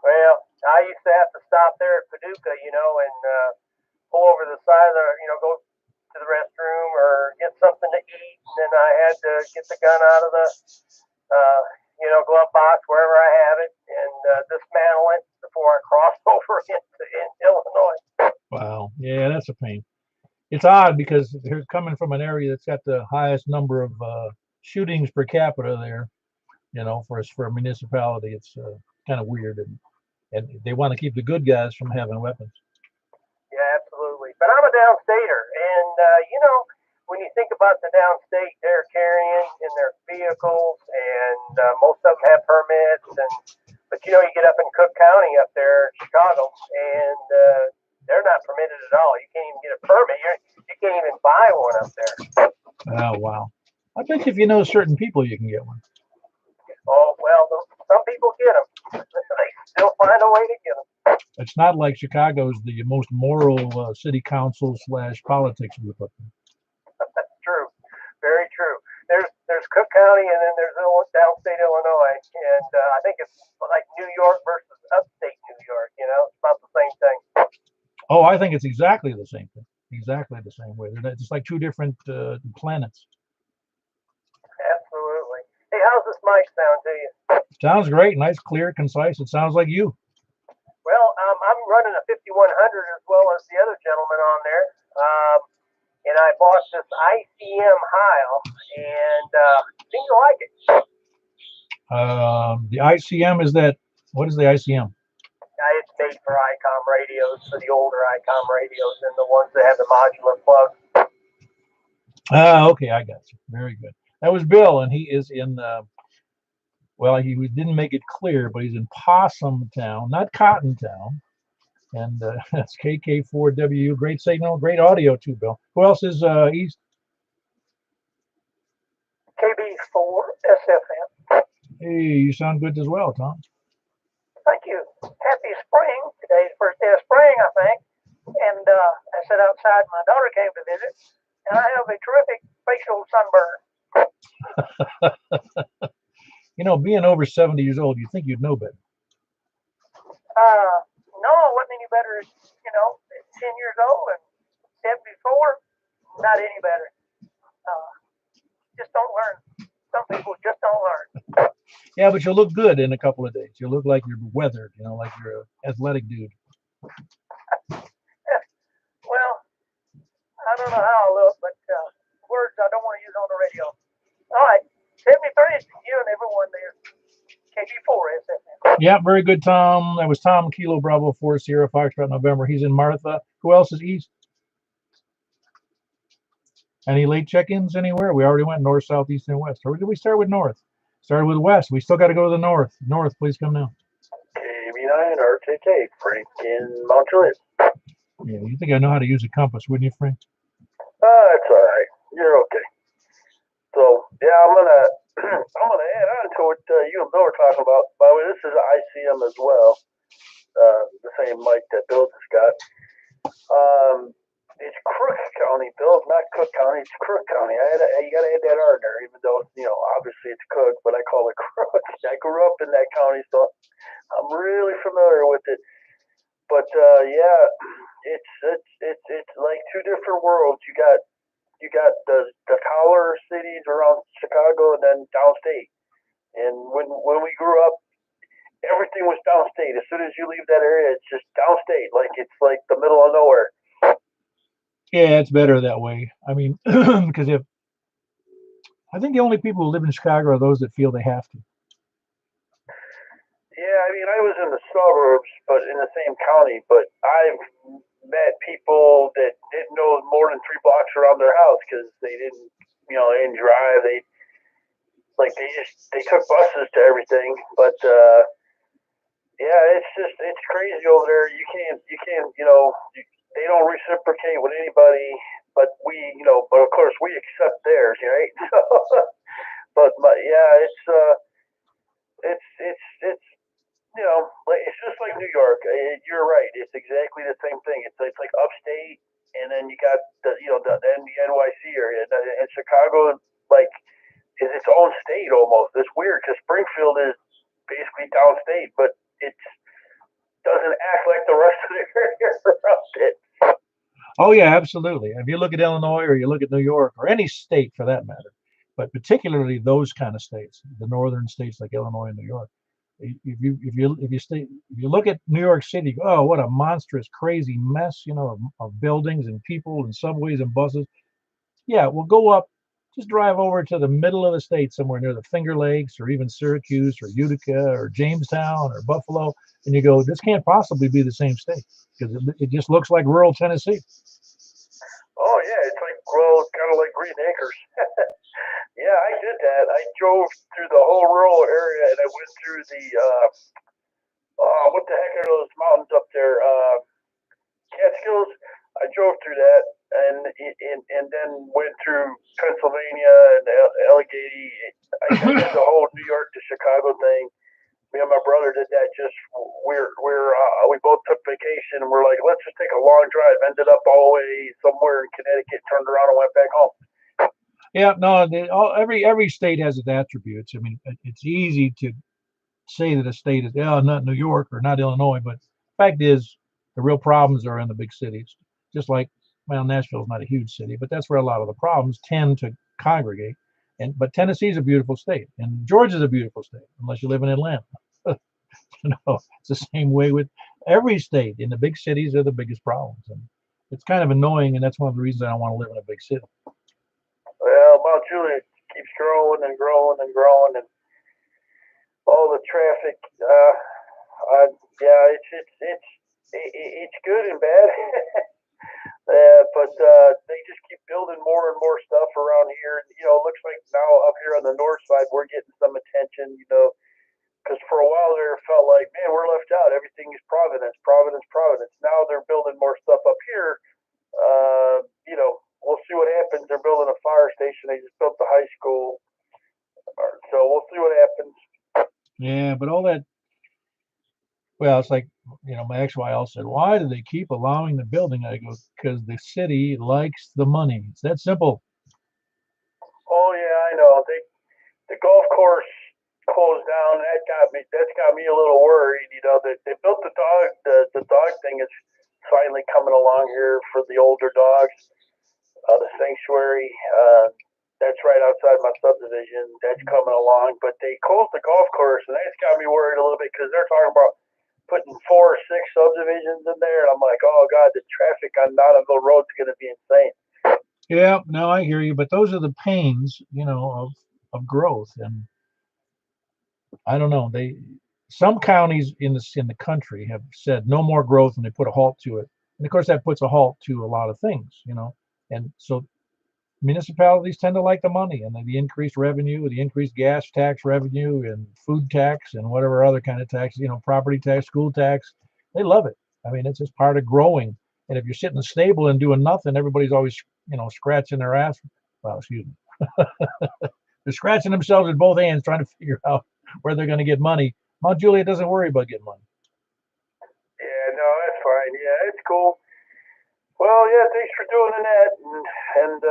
Well, I used to have to stop there at Paducah, and pull over the side of go to the restroom or get something to eat, and then I had to get the gun out of the, glove box wherever I have it, and dismantle it before I crossed over into Illinois. Wow. Yeah, that's a pain. It's odd because they're coming from an area that's got the highest number of shootings per capita there. For a municipality, it's kind of weird, and they want to keep the good guys from having weapons. Yeah, absolutely. But I'm a downstater, and when you think about the downstate, they're carrying in their vehicles, and most of them have permits. But you get up in Cook County up there, Chicago, and they're not permitted at all. You can't even get a permit. You can't even buy one up there. Oh wow! I bet if you know certain people, you can get one. Oh well, some people get them. They still find a way to get them. It's not like Chicago's the most moral city council / politics group up there. That's true. Very true. There's Cook County, and then there's downstate Illinois, and I think it's like New York versus upstate New York. It's about the same thing. Oh, I think it's exactly the same thing. Exactly the same way. They're just like two different planets. Absolutely. Hey, how's this mic sound to you? Sounds great. Nice, clear, concise. It sounds like you. Well, I'm running a 5100 as well as the other gentleman on there. And I bought this ICM Heil, and seem to like it. The ICM is that. What is the ICM? It's made for ICOM radios, for the older ICOM radios and the ones that have the modular plug. Okay, I got you. Very good. That was Bill, and he is in. Well, didn't make it clear, but he's in Possum Town, not Cotton Town. And that's KK4WU. Great signal, great audio too, Bill. Who else is east? KB4 SFM. Hey, you sound good as well, Tom. Thank you. Happy spring. Today's the first day of spring, I think. And I sat outside. My daughter came to visit, and I have a terrific facial sunburn. You know, being over 70 years old, you think you'd know better. No, I wasn't any better. 10 years old and 74, not any better. Just don't learn. Some people just don't learn. Yeah, but you'll look good in a couple of days. You'll look like you're weathered, like you're an athletic dude. Well, I don't know how I look, but words I don't want to use on the radio. All right, 73 to you and everyone there. KB4 SFM. Yeah, very good, Tom. That was Tom Kilo Bravo 4 Sierra Foxtrot November. He's in Martha. Who else is east? Any late check-ins anywhere? We already went north, south, east, and west. Or did we start with north? Started with west. We still got to go to the north. North, please come now. KB9 RTK, Frank in Mount Juliet. Yeah, you think I know how to use a compass, wouldn't you, Frank? It's all right. You're okay. So yeah, I'm gonna add on to what you and Bill were talking about. By the way, this is ICM as well. The same mic that Bill just got. It's Crook County, Bill. It's not Cook County. It's Crook County. You got to add that R in there, even though obviously it's Cook, but I call it Crook. I grew up in that county, so I'm really familiar with it. But yeah, it's like two different worlds. You got the collar cities around Chicago and then downstate. And when we grew up, everything was downstate. As soon as you leave that area, it's just downstate. Like it's like the middle of nowhere. Yeah, it's better that way. I mean, because I think the only people who live in Chicago are those that feel they have to. Yeah, I mean, I was in the suburbs, but in the same county. But I've met people that didn't know more than 3 blocks around their house because they didn't drive. They took buses to everything. But yeah, it's crazy over there. You can't. They don't reciprocate with anybody, but but of course we accept theirs, right? but yeah, it's just like New York. You're right. It's exactly the same thing. It's like upstate, and then you got the NYC area, and Chicago is its own state almost. It's weird because Springfield is basically downstate, but it doesn't act like the rest of the area around it. Oh yeah, absolutely. If you look at Illinois or you look at New York or any state for that matter, but particularly those kind of states, the northern states like Illinois and New York. If you look at New York City, oh, what a monstrous, crazy mess, of buildings and people and subways and buses. Yeah, we'll go up, just drive over to the middle of the state somewhere near the Finger Lakes or even Syracuse or Utica or Jamestown or Buffalo, and you go, this can't possibly be the same state because it just looks like rural Tennessee. Oh yeah, it's kind of like Green Acres. Yeah, I did that. I drove through the whole rural area, and I went through the what the heck are those mountains up there? Catskills. I drove through that, and then went through Pennsylvania and Allegheny. I did the whole New York to Chicago thing. Me and my brother did that. We both took vacation, and we're like, let's just take a long drive. Ended up all the way somewhere in Connecticut, turned around and went back home. Yeah, no, every state has its attributes. I mean, it's easy to say that a state is, not New York or not Illinois, but the fact is, the real problems are in the big cities. Just like, well, Nashville's not a huge city, but that's where a lot of the problems tend to congregate. But Tennessee's a beautiful state, and Georgia's a beautiful state, unless you live in Atlanta. It's the same way with every state. In the big cities are the biggest problems, and it's kind of annoying, and that's one of the reasons I don't want to live in a big city. Well, Mount Juliet keeps growing and growing and growing, and all the traffic. Yeah, it's good and bad. But they just keep building more and more stuff around here. You know, it looks like now up here on the north side, we're getting some attention. You know, because for a while there, it felt like, man, we're left out. Everything is Providence, Providence, Providence. Now they're building more stuff up here. You know, we'll see what happens. They're building a fire station. They just built the high school. So we'll see what happens. Yeah, but all that, well, it's like, my ex-wife said, why do they keep allowing the building? I go, because the city likes the money. It's that simple. Oh yeah, I know. The golf course closed down. That's got me a little worried. You know, they built the dog thing is finally coming along here for the older dogs. The sanctuary. That's right outside my subdivision. That's coming along, but they closed the golf course, and that's got me worried a little bit because they're talking about putting 4 or 6 subdivisions in there, and I'm like, oh god, the traffic on Nottingville Road is going to be insane. Yeah, no, I hear you, but those are the pains, of growth, and I don't know. Some counties in the country have said no more growth, and they put a halt to it, and of course that puts a halt to a lot of things, and so municipalities tend to like the money and the increased revenue, the increased gas tax revenue and food tax and whatever other kind of tax, property tax, school tax. They love it. I mean, it's just part of growing. And if you're sitting stable and doing nothing, everybody's always, scratching their ass. Well, excuse me. They're scratching themselves with both hands trying to figure out where they're going to get money. Mount Juliet doesn't worry about getting money. Yeah, no, that's fine. Yeah, it's cool. Well, yeah, thanks for doing that, and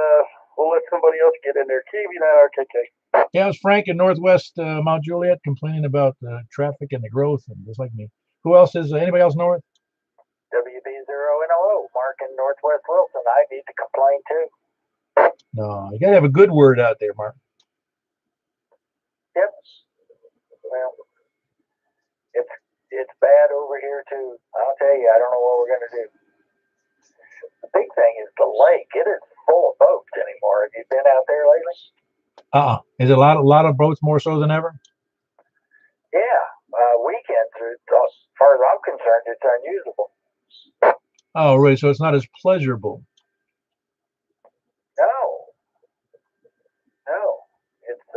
we'll let somebody else get in there. KB9RKK. Yeah, it was Frank in Northwest Mount Juliet complaining about the traffic and the growth, and just like me. Who else is anybody else north? WB0NLO, Mark in Northwest Wilson. I need to complain too. No, you gotta have a good word out there, Mark. Yep. Well, it's bad over here too. I'll tell you, I don't know what we're gonna do. The big thing is the lake. It is full of boats anymore. Have you been out there lately? Is it a lot of boats more so than ever? Yeah. Weekends, as far as I'm concerned, it's unusable. Oh, really? So it's not as pleasurable. No. It's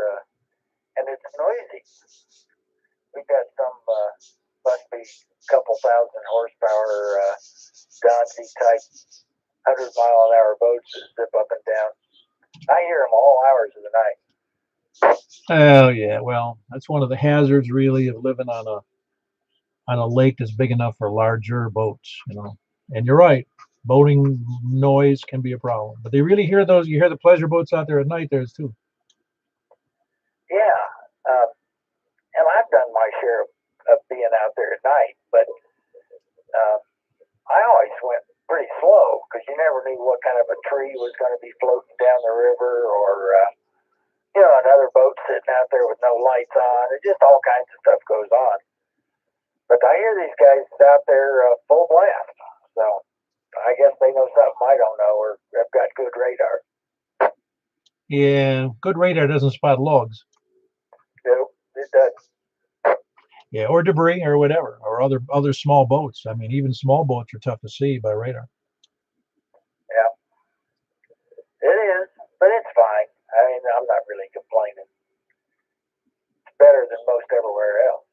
and it's noisy. We got some must be a couple thousand horsepower Dodgy type 100-mile-an-hour boats that zip up and down. I hear them all hours of the night. Oh yeah, well, that's one of the hazards really of living on a lake that's big enough for larger boats, And you're right, boating noise can be a problem. But they really hear those. You hear the pleasure boats out there at night. There's too. Yeah, and I've done my share of being out there at night, but I always went pretty slow because you never knew what kind of a tree was going to be floating down the river, or another boat sitting out there with no lights on. It just all kinds of stuff goes on. But I hear these guys out there full blast, so I guess they know something I don't know, or they've got good radar. Yeah, good radar doesn't spot logs. Nope, it does. Yeah, or debris or whatever, or other small boats. I mean, even small boats are tough to see by radar. Yeah, it is, but it's fine. I mean, I'm not really complaining. It's better than most everywhere else.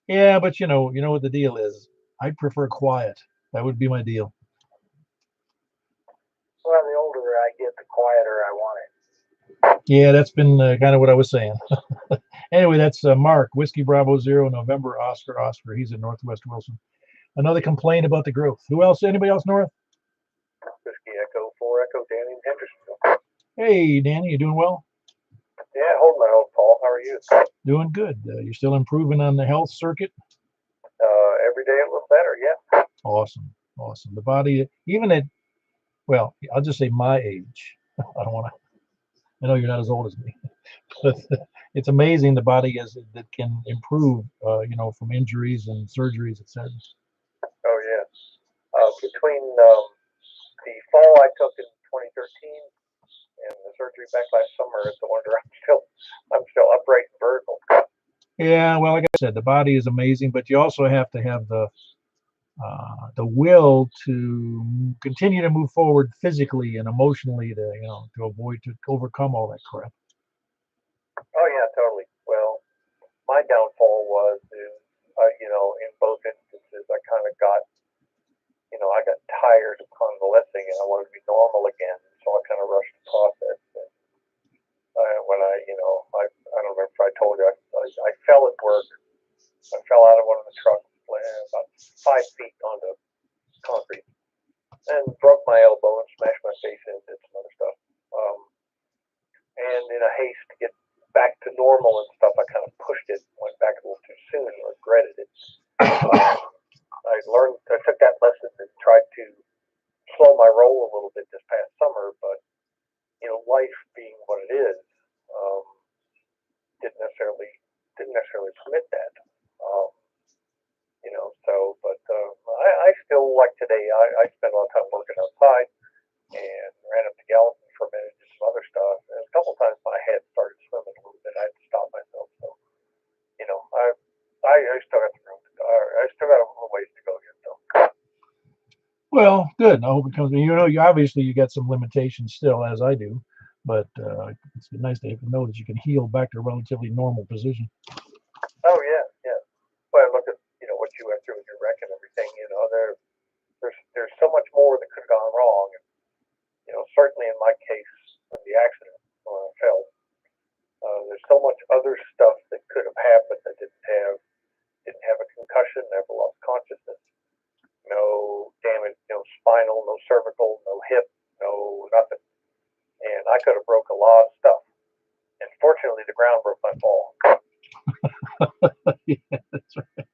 Yeah, but you know what the deal is. I prefer quiet. That would be my deal. Well, the older I get, the quieter I want it. Yeah, that's been kind of what I was saying. Anyway, that's Mark, Whiskey Bravo 0, November, Oscar. He's in Northwest Wilson. Another complaint about the growth. Who else? Anybody else north? Whiskey Echo 4 Echo, Danny in Hendersonville. Hey, Danny, you doing well? Yeah, holding my own, Paul. How are you? Doing good. You're still improving on the health circuit? Every day a little better, yeah. Awesome. The body, even at, well, I'll just say my age. I don't want to, I know you're not as old as me, but it's amazing the body that can improve, from injuries and surgeries, etc. Oh, yeah. Between the fall I took in 2013 and the surgery back last summer, it's a wonder I'm still upright and vertical. Yeah, well, like I said, the body is amazing, but you also have to have the will to continue to move forward physically and emotionally to to avoid to overcome all that crap. Oh yeah, totally. Well, my downfall was, in both instances, I got tired of convalescing and I wanted to be normal again. So I kind of rushed the process. And when I don't remember if I told you, I fell at work. I fell out of one of the trucks, about 5 feet onto concrete, and broke my elbow and smashed my face in, did some other stuff. Um, and in a haste to get back to normal and stuff, I kind of pushed it, went back a little too soon, and regretted it. I took that lesson and tried to slow my roll a little bit this past summer, but life being what it is, um, didn't necessarily permit that. Um, but I still, like today, I spent a lot of time working outside and ran up to Gallatin for a minute, did some other stuff. And a couple of times my head started swimming a little bit. I had to stop myself. So, I still got the room to go. I still got a little ways to go yet, though. Well, good. I hope it comes. You obviously you got some limitations still, as I do, but it's nice to know that you can heal back to a relatively normal position. Oh yeah, yeah. Well, look at what you went through with your wreck and everything. There's so much more that could have gone wrong. And, certainly in my case, with the accident when I fell, there's so much other stuff that could have happened that didn't have a concussion, never lost consciousness, no damage, no spinal, no cervical, no hip, no nothing. And I could have broke a lot of stuff. And fortunately, the ground broke my fall. Yeah, that's right.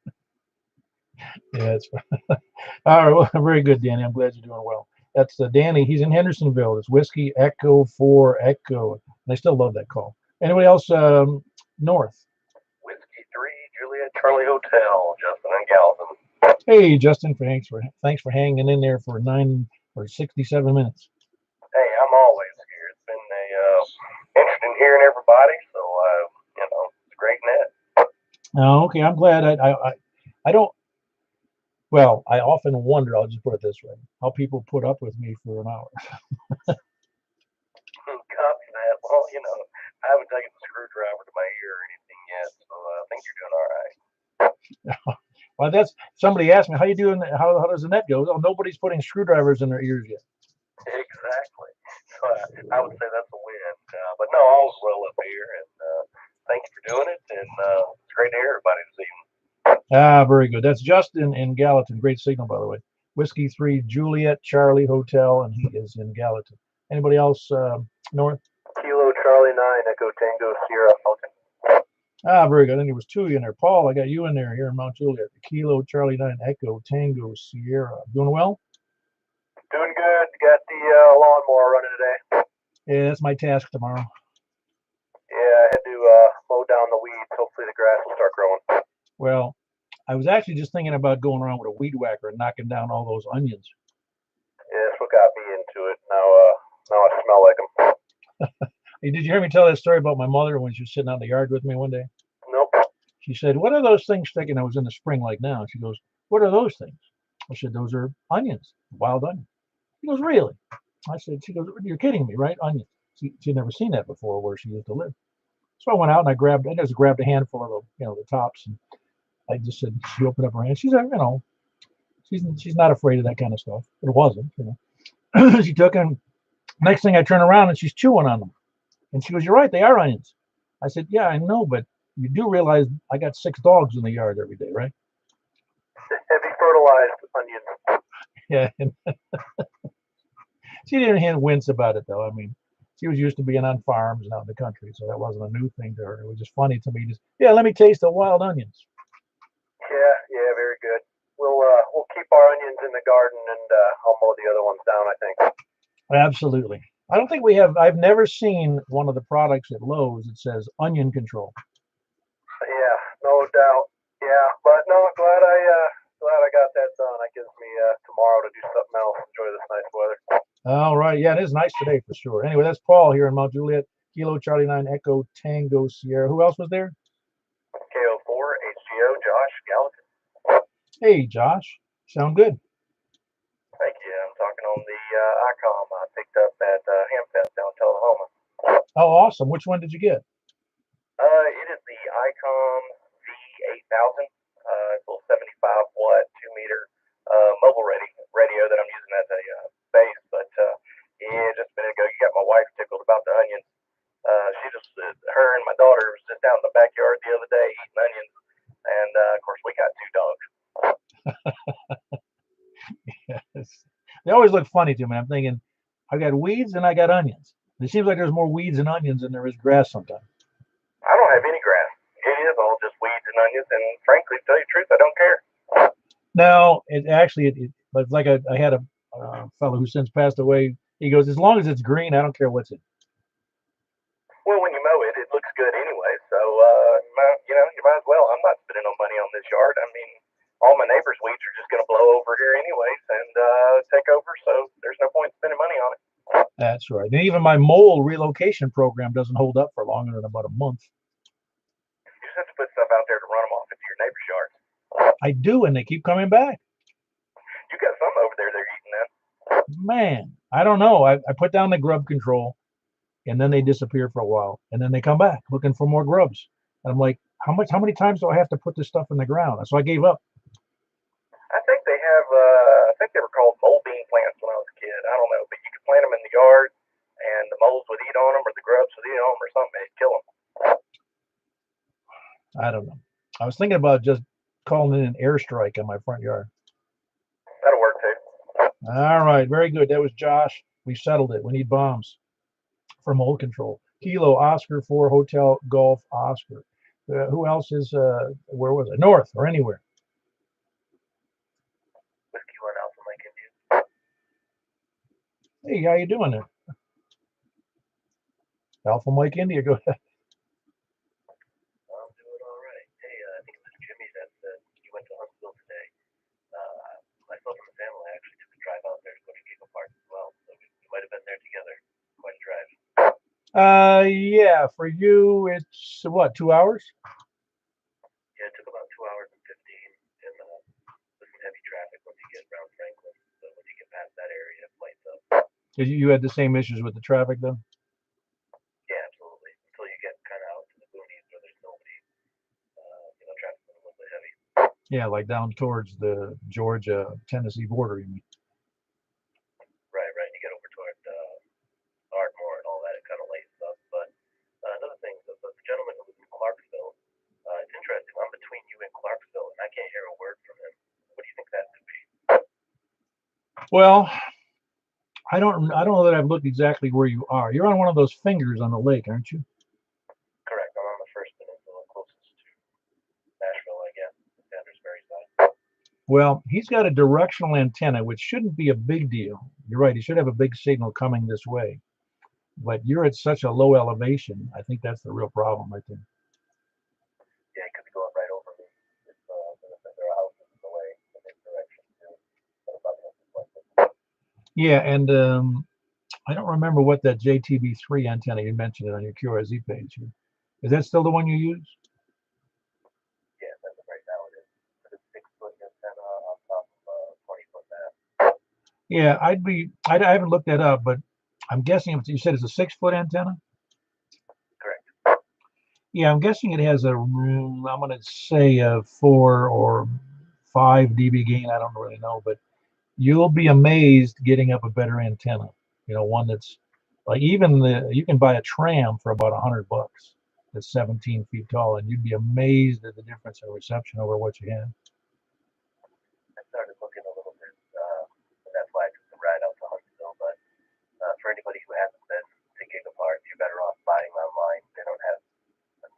Yeah, that's right. All right, well, very good, Danny. I'm glad you're doing well. That's Danny. He's in Hendersonville. It's Whiskey Echo 4 Echo. And I still love that call. Anybody else north? Whiskey 3, Juliet, Charlie Hotel, Justin and Galvin. Hey, Justin, thanks for hanging in there for 67 minutes. Hey, I'm always here. It's been interesting hearing everybody, so it's great net. Oh, okay. I'm glad. I don't. Well, I often wonder. I'll just put it this way: how people put up with me for an hour. Copy that. Well, I haven't taken the screwdriver to my ear or anything yet, so I think you're doing all right. Well, that's somebody asked me how you doing. How does the net go? Oh, nobody's putting screwdrivers in their ears yet. Exactly. So I would say that's a win. But no, all's well up here, and thank you for doing it. And it's great to hear everybody this evening. Ah, very good. That's Justin in Gallatin. Great signal, by the way. Whiskey 3, Juliet, Charlie Hotel, and he is in Gallatin. Anybody else north? Kilo Charlie 9 Echo Tango Sierra Falcon. Ah, very good. I think there was two in there. Paul, I got you in there here in Mount Juliet. Kilo Charlie 9 Echo Tango Sierra. Doing well? Doing good. Got the lawnmower running today. Yeah, that's my task tomorrow. Yeah, I had to mow down the weeds. Hopefully the grass will start growing. Well, I was actually just thinking about going around with a weed whacker and knocking down all those onions. Yeah, that's what got me into it. Now I smell like them. Hey, did you hear me tell that story about my mother when she was sitting out in the yard with me one day? Nope. She said, "What are those things sticking?" I was in the spring like now. She goes, "What are those things?" I said, "Those are onions, wild onions." She goes, "Really?" I said, "She goes, you're kidding me, right? Onions." She'd never seen that before where she used to live. So I went out and I just grabbed a handful of the tops, and I just said, she opened up her hand. She's she's not afraid of that kind of stuff. But it wasn't, She took them. Next thing I turn around and she's chewing on them. And she goes, "You're right, they are onions." I said, "Yeah, I know, but you do realize I got 6 dogs in the yard every day, right?" Heavy fertilized onions. Yeah. And she didn't wince about it though. I mean, she was used to being on farms and out in the country, so that wasn't a new thing to her. It was just funny to me. Let me taste the wild onions. Yeah, very good. We'll keep our onions in the garden, and I'll mow the other ones down, I think. Absolutely. I don't think we have. I've never seen one of the products at Lowe's that says onion control. Yeah, no doubt. Yeah, but no, glad I got that done. That gives me tomorrow to do something else. Enjoy this nice weather. All right. Yeah, it is nice today for sure. Anyway, that's Paul here in Mount Juliet. Kilo Charlie 9 Echo Tango Sierra. Who else was there? KO Gallatin. Hey, Josh. Sound good. Thank you. I'm talking on the ICOM I picked up at Hamfest down in Tullahoma. Oh, awesome. Which one did you get? It is the ICOM V8000. It's a little 75-watt, 2-meter mobile radio that I'm using as a base. But yeah, just a minute ago, you got my wife tickled about the onions. Her and my daughter was just out in the backyard the other day eating onions, and of course we got 2 dogs. Yes. They always look funny to me. I'm thinking, I got weeds and I got onions. It seems like there's more weeds and onions than there is grass sometimes. I don't have any grass. It is all just weeds and onions, and frankly, to tell you the truth, I don't care. No, but like I had a fellow who since passed away. He goes, as long as it's green, I don't care what's in it. Well, when you mow it, it looks good anyway. So, you might as well. I'm not spending no money on this yard. I mean, all my neighbors' weeds are just going to blow over here anyways and take over. So there's no point spending money on it. That's right. And even my mole relocation program doesn't hold up for longer than about a month. You just have to put stuff out there to run them off into your neighbor's yards. I do, and they keep coming back. You got some over there they're eating then. Man, I don't know. I put down the grub control, and then they disappear for a while, and then they come back looking for more grubs. And I'm like, how many times do I have to put this stuff in the ground? So I gave up. I think they have. I think they were called mole bean plants when I was a kid. I don't know, but you could plant them in the yard, and the moles would eat on them, or the grubs would eat on them, or something. It'd kill them. I don't know. I was thinking about just calling in an airstrike in my front yard. That'll work too. All right, very good. That was Josh. We settled it. We need bombs for mole control. Kilo Oscar 4 Hotel Golf Oscar. Who else is? Where was it? North or anywhere? Whiskey 1 Alpha Mike India. Hey, how you doing there? Alpha Mike India. Go ahead. I'm doing all right. Hey, I think it was Jimmy that said you went to Huntsville today. Myself and the family actually took a drive out there to go to Giggle Park as well, so we might have been there together. Quite a drive. Yeah, for you, it's what, 2 hours? Yeah, it took about 2 hours and 15, and with some heavy traffic once you get around Franklin. So once you get past that area, it lights up. You had the same issues with the traffic, though? Yeah, absolutely. Until you get kind of out to the boonies where there's nobody, traffic's a little bit heavy. Yeah, like down towards the Georgia-Tennessee border, you mean? Right. You get over toward Ardmore and all that, it kind of lights up. But another thing, the gentleman who was in Clarksville, it's interesting. I'm between you and Clarksville, and I can't hear a word from him. What do you think that could be? Well, I don't know that I've looked exactly where you are. You're on one of those fingers on the lake, aren't you? Correct. I'm on the first peninsula closest to Nashville, I guess, Sandersbury side. Well, he's got a directional antenna, which shouldn't be a big deal. You're right. He should have a big signal coming this way. But you're at such a low elevation. I think that's the real problem right there. Yeah, he could be going right over me. If there are houses in the way in this direction, too. Yeah, and I don't remember what that JTB3 antenna you mentioned on your QRZ page. Is that still the one you use? Yeah, that's right now it is. It's a 6-foot antenna on top of 20-foot mast. Yeah, I haven't looked that up, but I'm guessing you said it's a 6-foot antenna? Correct. Yeah, I'm guessing it has I'm going to say a 4 or 5 dB gain. I don't really know, but you'll be amazed getting up a better antenna. One that's like you can buy a tram for about $100 that's 17 feet tall, and you'd be amazed at the difference in reception over what you have. I started looking a little bit, and that's why I took the ride out to Huntsville. But for anybody who hasn't been to Giggle Park, you're better off buying online. They don't have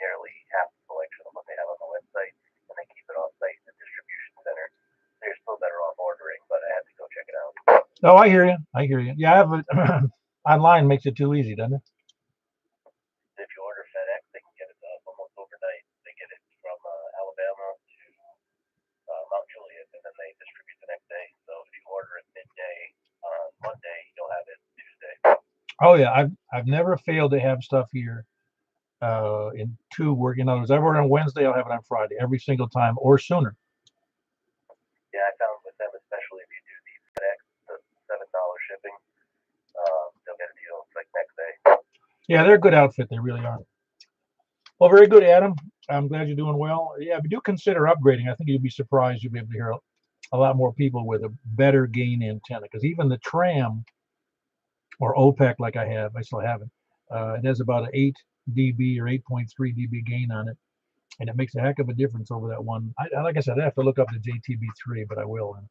nearly half the selection of what they have on the website, and they keep it off site in the distribution center. They're still better off ordering, but I had to go check it out. Oh, I hear you. Yeah, I have it. Online makes it too easy, doesn't it? If you order FedEx, they can get it almost overnight. They get it from Alabama to Mount Juliet, and then they distribute the next day. So if you order it midday on Monday, you'll have it Tuesday. Oh yeah, I've never failed to have stuff here in 2 working hours. I've ordered on Wednesday, I'll have it on Friday, every single time or sooner. Yeah, I found with them, especially if you do the FedEx, the $7 shipping, they'll get it to you like next day. Yeah, they're a good outfit. They really are. Well, very good, Adam. I'm glad you're doing well. Yeah, but do consider upgrading. I think you'll be surprised. You'll be able to hear a lot more people with a better gain antenna, because even the Tram or OPEC, like I still have it, it has about an 8 dB or 8.3 dB gain on it, and it makes a heck of a difference over that one. Like I said, I have to look up the JTB3, but I will. And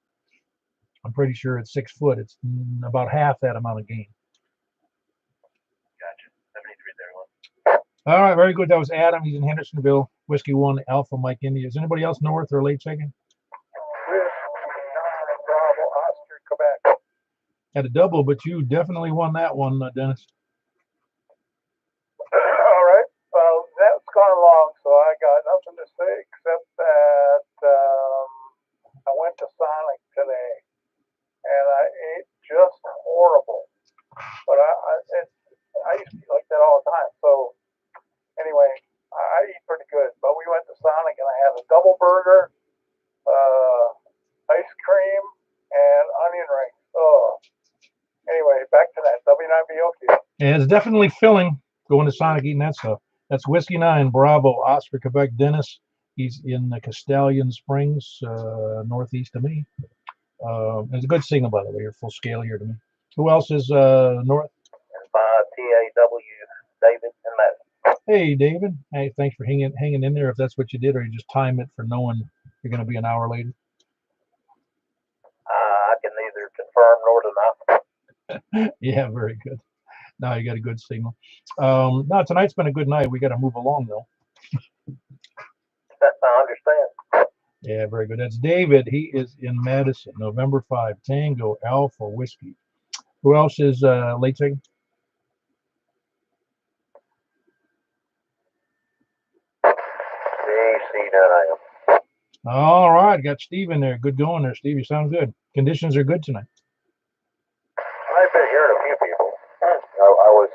I'm pretty sure at 6 foot, it's about half that amount of gain. Gotcha. 73 there, one. All right, very good. That was Adam. He's in Hendersonville, Whiskey 1, Alpha Mike India. Is anybody else north or late checking? Bravo, Oscar, Quebec. Had a double, but you definitely won that one, Dennis. All right. Well, that's gone along, so I got nothing to say except that I went to Sonic today, and I ate just horrible. But I used to eat like that all the time. So anyway, I eat pretty good. But we went to Sonic, and I had a double burger, ice cream, and onion rings. Oh. Anyway, back to that W9BOQ. Yeah, it's definitely filling going to Sonic eating that stuff. That's Whiskey 9, Bravo, Oscar, Quebec, Dennis. He's in the Castellan Springs, northeast of me. It's a good signal, by the way. You're full scale here to me. Who else is north? And by TAW, David and Matt. Hey, David. Hey, thanks for hanging in there if that's what you did, or you just time it for knowing you're going to be an hour later. I can neither confirm nor deny. Yeah, very good. No, you got a good signal. No, tonight's been a good night. We got to move along, though. I understand. Yeah, very good. That's David. He is in Madison, November 5, Tango Alpha Whiskey. Who else is late checking? AC9. All right, got Steve in there. Good going there, Steve. You sound good. Conditions are good tonight. I've been hearing a few people. I was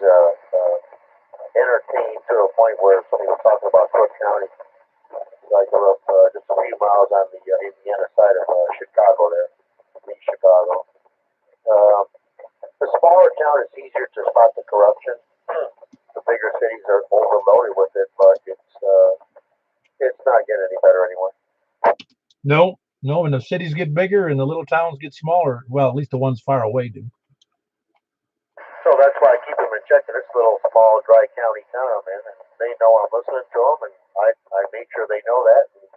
entertained to a point where somebody was talking about Cook County. I grew up just a few miles on the Indiana side of Chicago there, in Chicago. The smaller town is easier to spot the corruption. The bigger cities are overloaded with it, but it's not getting any better anymore. No, and the cities get bigger and the little towns get smaller. Well, at least the ones far away do. So that's why I keep them in check in this little small, dry county town, man. And they know I'm listening to them, and I made sure they know that. And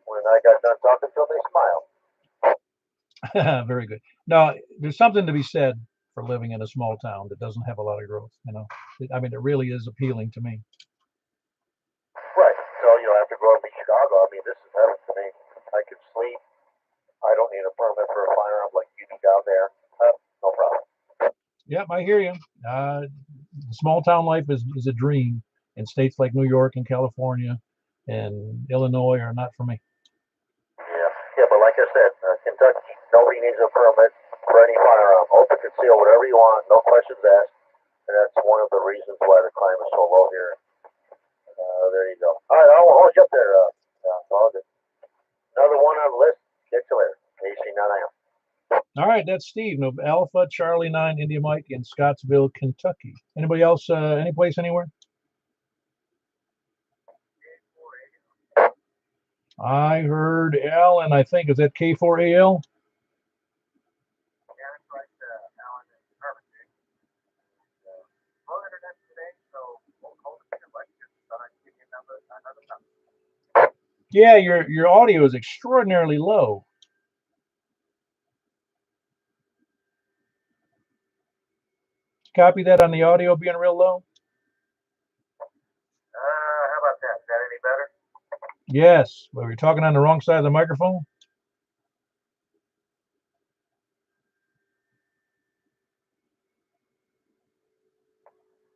when I got done talking to them, they smiled. Very good. Now, there's something to be said for living in a small town that doesn't have a lot of growth. I mean, it really is appealing to me. Right. So after growing up in Chicago, I mean, this is heaven to me. I can sleep. I don't need a permit for a firearm like you do down there. No problem. Yep, I hear you. Small town life is a dream, and states like New York and California and Illinois are not for me. Yeah, but like I said, Kentucky, nobody needs a permit for any firearm. Open conceal, whatever you want, no questions asked. And that's one of the reasons why the crime is so low here. There you go. All right, I'll hold you up there. Another one on the list. Catch you later. AC9IM. All right, that's Steve. No, Alpha Charlie 9 India Mike in Scottsville, Kentucky. Anybody else? Any place anywhere? I heard Alan. I think is that K4AL. Yeah, your audio is extraordinarily low. Copy that on the audio being real low. How about that? Is that any better? Yes. Well, you're talking on the wrong side of the microphone.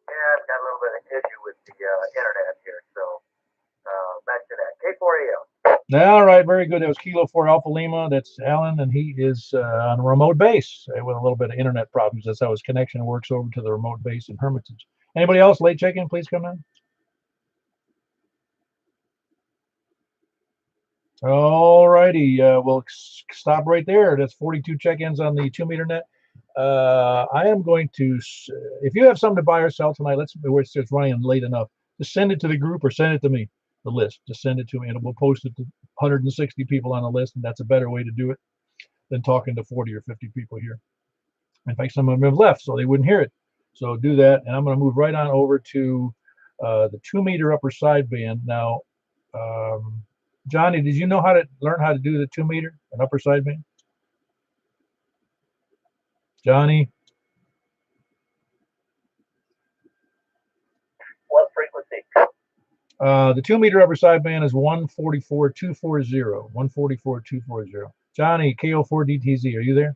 Yeah, I've got a little bit of issue with the internet here, so back to that. K4AL. All right, very good. That was Kilo 4 Alpha Lima. That's Alan, and he is on a remote base with a little bit of internet problems. That's how his connection works over to the remote base in Hermitage. Anybody else late check-in? Please come in. All righty. We'll stop right there. That's 42 check-ins on the 2-meter net. I am going to, if you have something to buy or sell tonight, we're just running late enough. Just send it to the group or send it to me, the list. Just send it to me, and we'll post it to 160 people on the list, and that's a better way to do it than talking to 40 or 50 people here. In fact, some of them have left, so they wouldn't hear it. So do that, and I'm going to move right on over to the 2-meter upper sideband. Now, Johnny, did you know how to learn how to do the 2-meter and upper sideband? Johnny? What frequency? The 2-meter upper sideband is 144.240. 144.240. Johnny, KO4DTZ, are you there?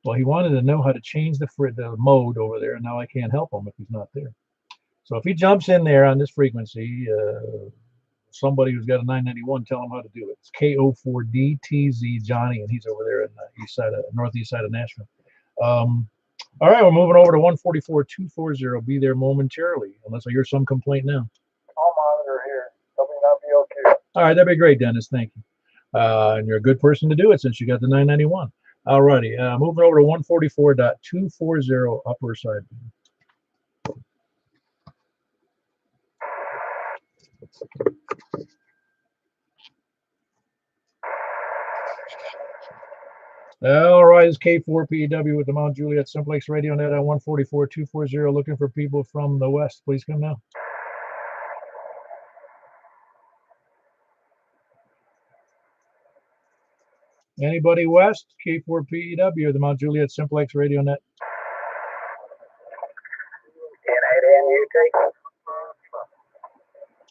Well, he wanted to know how to change the mode over there, and now I can't help him if he's not there. So if he jumps in there on this frequency, somebody who's got a 991, tell him how to do it. It's KO4DTZ Johnny, and he's over there in the northeast side of Nashville. All right, we're moving over to 144.240. Be there momentarily, unless I hear some complaint now. I'll monitor here. Tell me not be okay. All right, that'd be great, Dennis. Thank you. And you're a good person to do it since you got the 991. All righty, moving over to 144.240 upper side. All right, it's K4PEW with the Mount Juliet Simplex Radio Net on 144.240. Looking for people from the west. Please come now. Anybody west? K4PEW, the Mount Juliet Simplex Radio Net.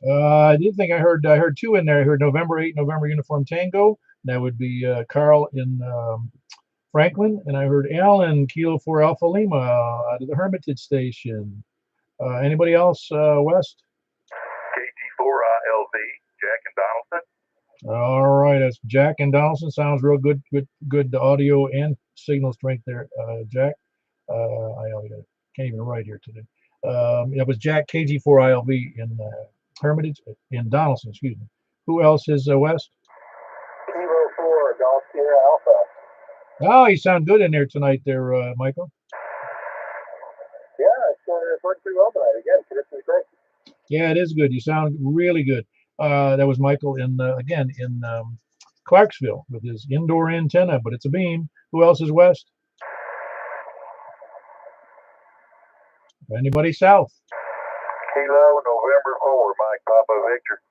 I did think I heard 2 in there. I heard November 8, November Uniform Tango. That would be Carl in Franklin, and I heard Alan Kilo 4 Alpha Lima out of the Hermitage Station. Anybody else west? KT4ILV, Jack and Donaldson. All right, that's Jack and Donaldson. Sounds real good. Good audio and signal strength there, Jack. I can't even write here today. It was Jack KG4ILV in Hermitage in Donaldson. Excuse me. Who else is west? Kilo 4 Golf Sierra Alpha. Oh, you sound good in there tonight, there, Michael. Yeah, it's working pretty well tonight. Again, conditions are great. Yeah, it is good. You sound really good. That was Michael in Clarksville with his indoor antenna, but it's a beam. Who else is west? Anybody south? Kilo November 4, Mike Papa Victor.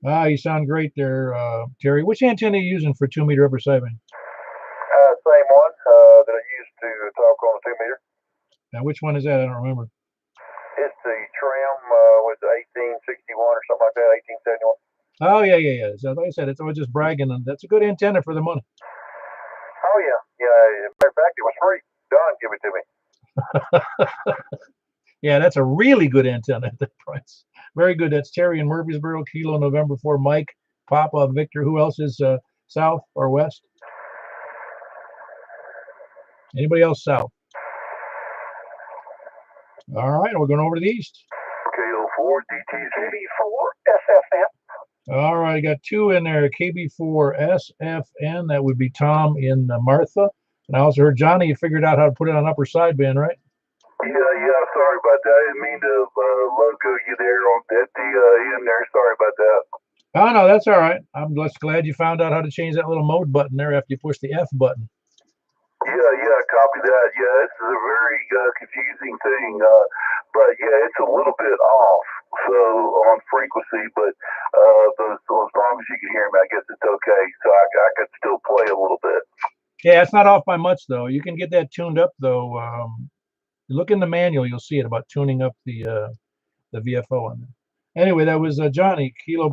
Ah, you sound great there, Terry. Which antenna are you using for 2-meter upper sideband? Same one that I used to talk on a 2-meter. Now, which one is that? I don't remember. It's the trim with the 1861 or something like that, 1871. Oh, yeah. So, like I said, it's always just bragging, and that's a good antenna for the money. Oh, yeah. Matter of fact, it was free. Don gave it to me. Yeah, that's a really good antenna at that price. Very good. That's Terry in Murfreesboro, Kilo November 4, Mike, Papa, Victor. Who else is south or west? Anybody else south? All right, we're going over to the east. KO4 DTZ. KB4 SFN. All right, I got 2 in there. KB4 SFN. That would be Tom in Martha. And I also heard Johnny, you figured out how to put it on upper sideband, right? Yeah, sorry about that. I didn't mean to logo you there at the end there. Sorry about that. Oh, no, that's all right. I'm just glad you found out how to change that little mode button there after you push the F button. Yeah, copy that. Yeah, this is a very confusing thing. But yeah, it's a little bit off on frequency, but so as long as you can hear me, I guess it's okay. So I could still play a little bit. Yeah, it's not off by much, though. You can get that tuned up, though. Look in the manual, you'll see it about tuning up the VFO on there. Anyway, that was Johnny, Kilo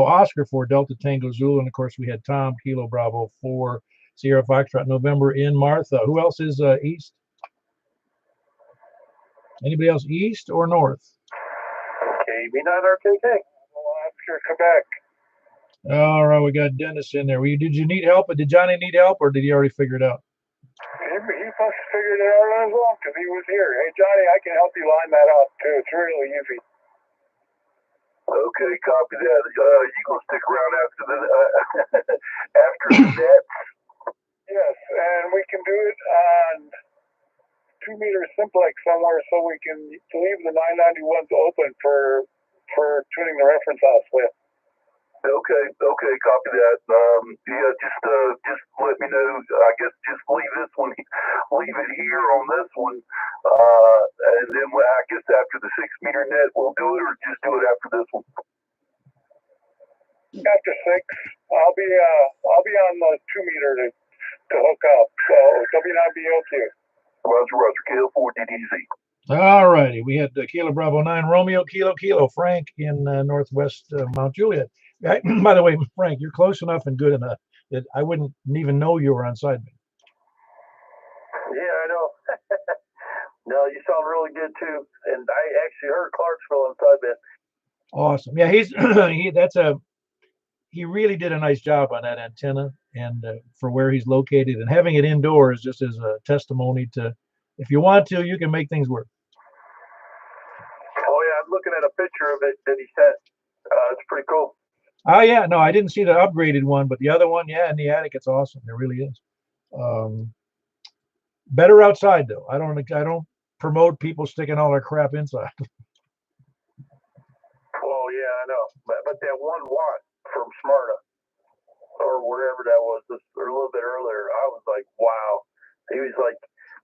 Oscar 4 Delta Tango Zulu, and of course we had Tom, Kilo Bravo 4 Sierra Foxtrot November in Martha. Who else is east? Anybody else east or north? KB9RKK. Oscar, Quebec. All right, we got Dennis in there. Did you need help? Did Johnny need help, or did he already figure it out? He must have figured it out as well because he was here. Hey, Johnny, I can help you line that up too. It's really easy. Okay, copy that. You gonna stick around after the after the net? Yes, and we can do it on 2-meter simplex somewhere, so we can leave the 991s open for tuning the reference house with. Okay, copy that. Yeah, just let me know. I guess just leave it here on this one, and then I guess after the 6-meter net we'll do it, or just do it after this one. After 6, I'll be on the 2-meter to hook up. So W9BOQ. Roger, Kilo 4 DDZ. All righty. We had Kilo Bravo 9 Romeo Kilo Frank in northwest Mount Juliet. By the way, Frank, you're close enough and good enough that I wouldn't even know you were on sideband. Yeah, I know. No, you sound really good too. And I actually heard Clarksville on sideband. Awesome. Yeah, he really did a nice job on that antenna, and for where he's located, and having it indoors just as a testimony to, if you want to, you can make things work. Oh yeah, I'm looking at a picture of it that he sent. It's pretty cool. Oh yeah, no, I didn't see the upgraded one, but the other one, yeah, in the attic, it's awesome. It really is. Better outside though. I don't promote people sticking all their crap inside. Oh yeah, I know. But that 1 watt from Smyrna or wherever that was, or a little bit earlier, I was like, wow. He was like,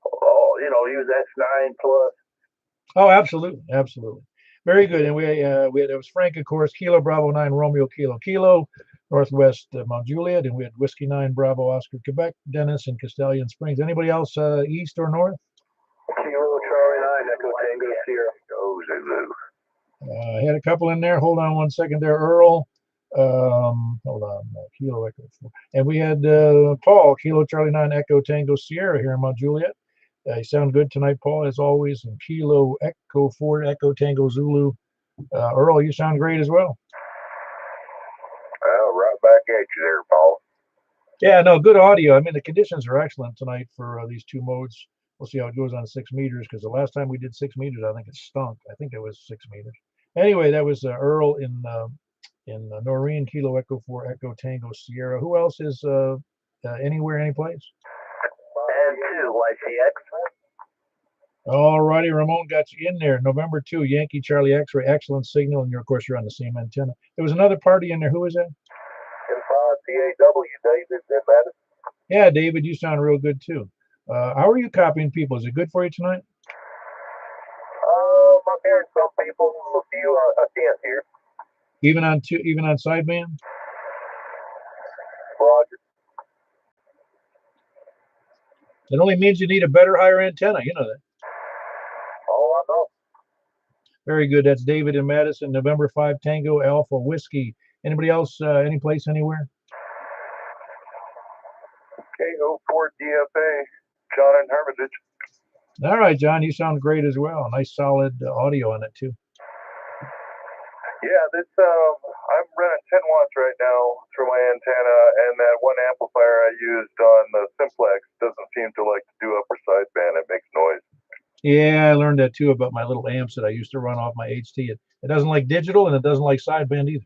oh, he was S9 plus. Oh, absolutely. Very good. And it was Frank, of course, Kilo Bravo 9 Romeo Kilo, northwest Mount Juliet, and we had Whiskey 9 Bravo Oscar Quebec, Dennis and Castellian Springs. Anybody else east or north? Kilo Charlie 9 Echo Tango Sierra. Oh, Zulu. I had a couple in there. Hold on one second there, Earl. Hold on, Kilo Echo 4. And we had Paul, Kilo Charlie 9 Echo Tango Sierra here in Mount Juliet. You sound good tonight, Paul, as always. And Kilo Echo 4 Echo Tango Zulu. Earl, you sound great as well. Well, right back at you there, Paul. Yeah, no, good audio. I mean, the conditions are excellent tonight for these two modes. We'll see how it goes on 6 meters, because the last time we did 6 meters, I think it stunk. I think it was 6 meters. Anyway, that was Earl in Noreen, Kilo Echo 4 Echo Tango Sierra. Who else is anywhere, any place? And 2 YCX. All righty, Ramon got you in there. November 2, Yankee Charlie X-ray, excellent signal, and of course you're on the same antenna. There was another party in there. Who was that? PAW, David in Madison. Yeah, David, you sound real good too. How are you copying people? Is it good for you tonight? I'm hearing some people, a few I can't hear. Even on sideband? Roger. It only means you need a better, higher antenna. You know that. Oh, I know. Very good. That's David in Madison. November 5 Tango Alpha Whiskey. Anybody else? Any place, anywhere? KO4 DFA, John in Hermitage. All right, John, you sound great as well. Nice solid audio on it too. Yeah, this I'm running 10 watts right now through my antenna, and that one amplifier I used on the Simplex doesn't seem to like to do upper sideband. It makes noise. Yeah, I learned that too about my little amps that I used to run off my HT. It doesn't like digital, and it doesn't like sideband either.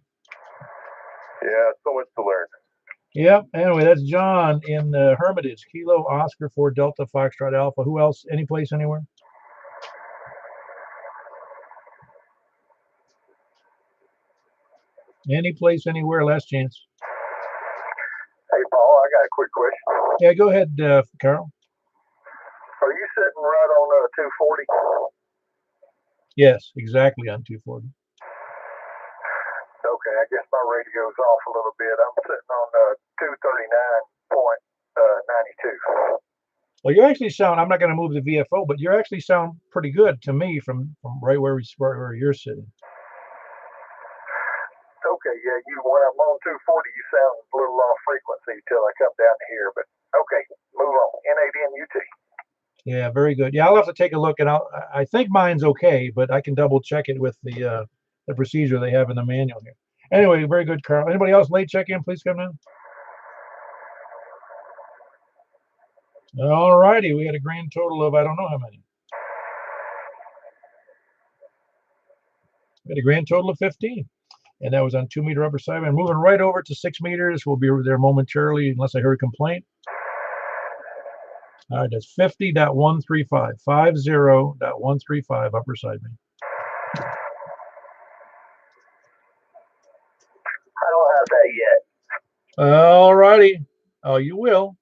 Yeah, so much to learn. Yep. Anyway, that's John in Hermitage, Kilo Oscar 4 Delta Foxtrot Alpha. Who else? Any place, anywhere? Any place, anywhere. Last chance. Hey, Paul, I got a quick question. Yeah, go ahead, Carol. Are you sitting right on 240? Yes, exactly on 240. Okay, I guess my radio's off a little bit. I'm sitting on 239.92. Well, you actually sound, I'm not going to move the VFO, but you actually sound pretty good to me from right where you're sitting. Okay, yeah, when I'm on 240, you sound a little off frequency till I come down here, but okay, move on. N8NUT. Yeah, very good. Yeah, I'll have to take a look, and I think mine's okay, but I can double check it with the procedure they have in the manual here. Anyway, very good, Carl. Anybody else late check-in, please come in. All righty, we had a grand total of I don't know how many. We had a grand total of 15. and that was on 2 meter upper sideband. Moving right over to 6 meters. We'll be there momentarily unless I hear a complaint. All right, that's 50.135, 50.135 upper sideband. I don't have that yet. All righty. Oh, you will.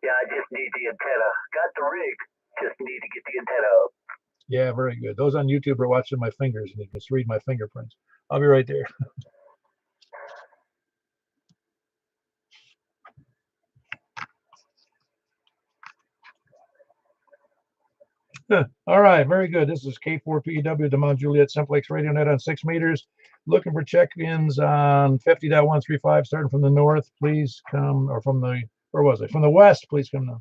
Yeah, I just need the antenna. Got the rig. Just need to get the antenna up. Yeah, very good. Those on YouTube are watching my fingers and you can just read my fingerprints. I'll be right there. All right, very good. This is K4PEW, the Mount Juliet Simplex Radio Net on 6 meters. Looking for check-ins on 50.135, starting from the north. Please come, or from the, where was it? From the west, please come now.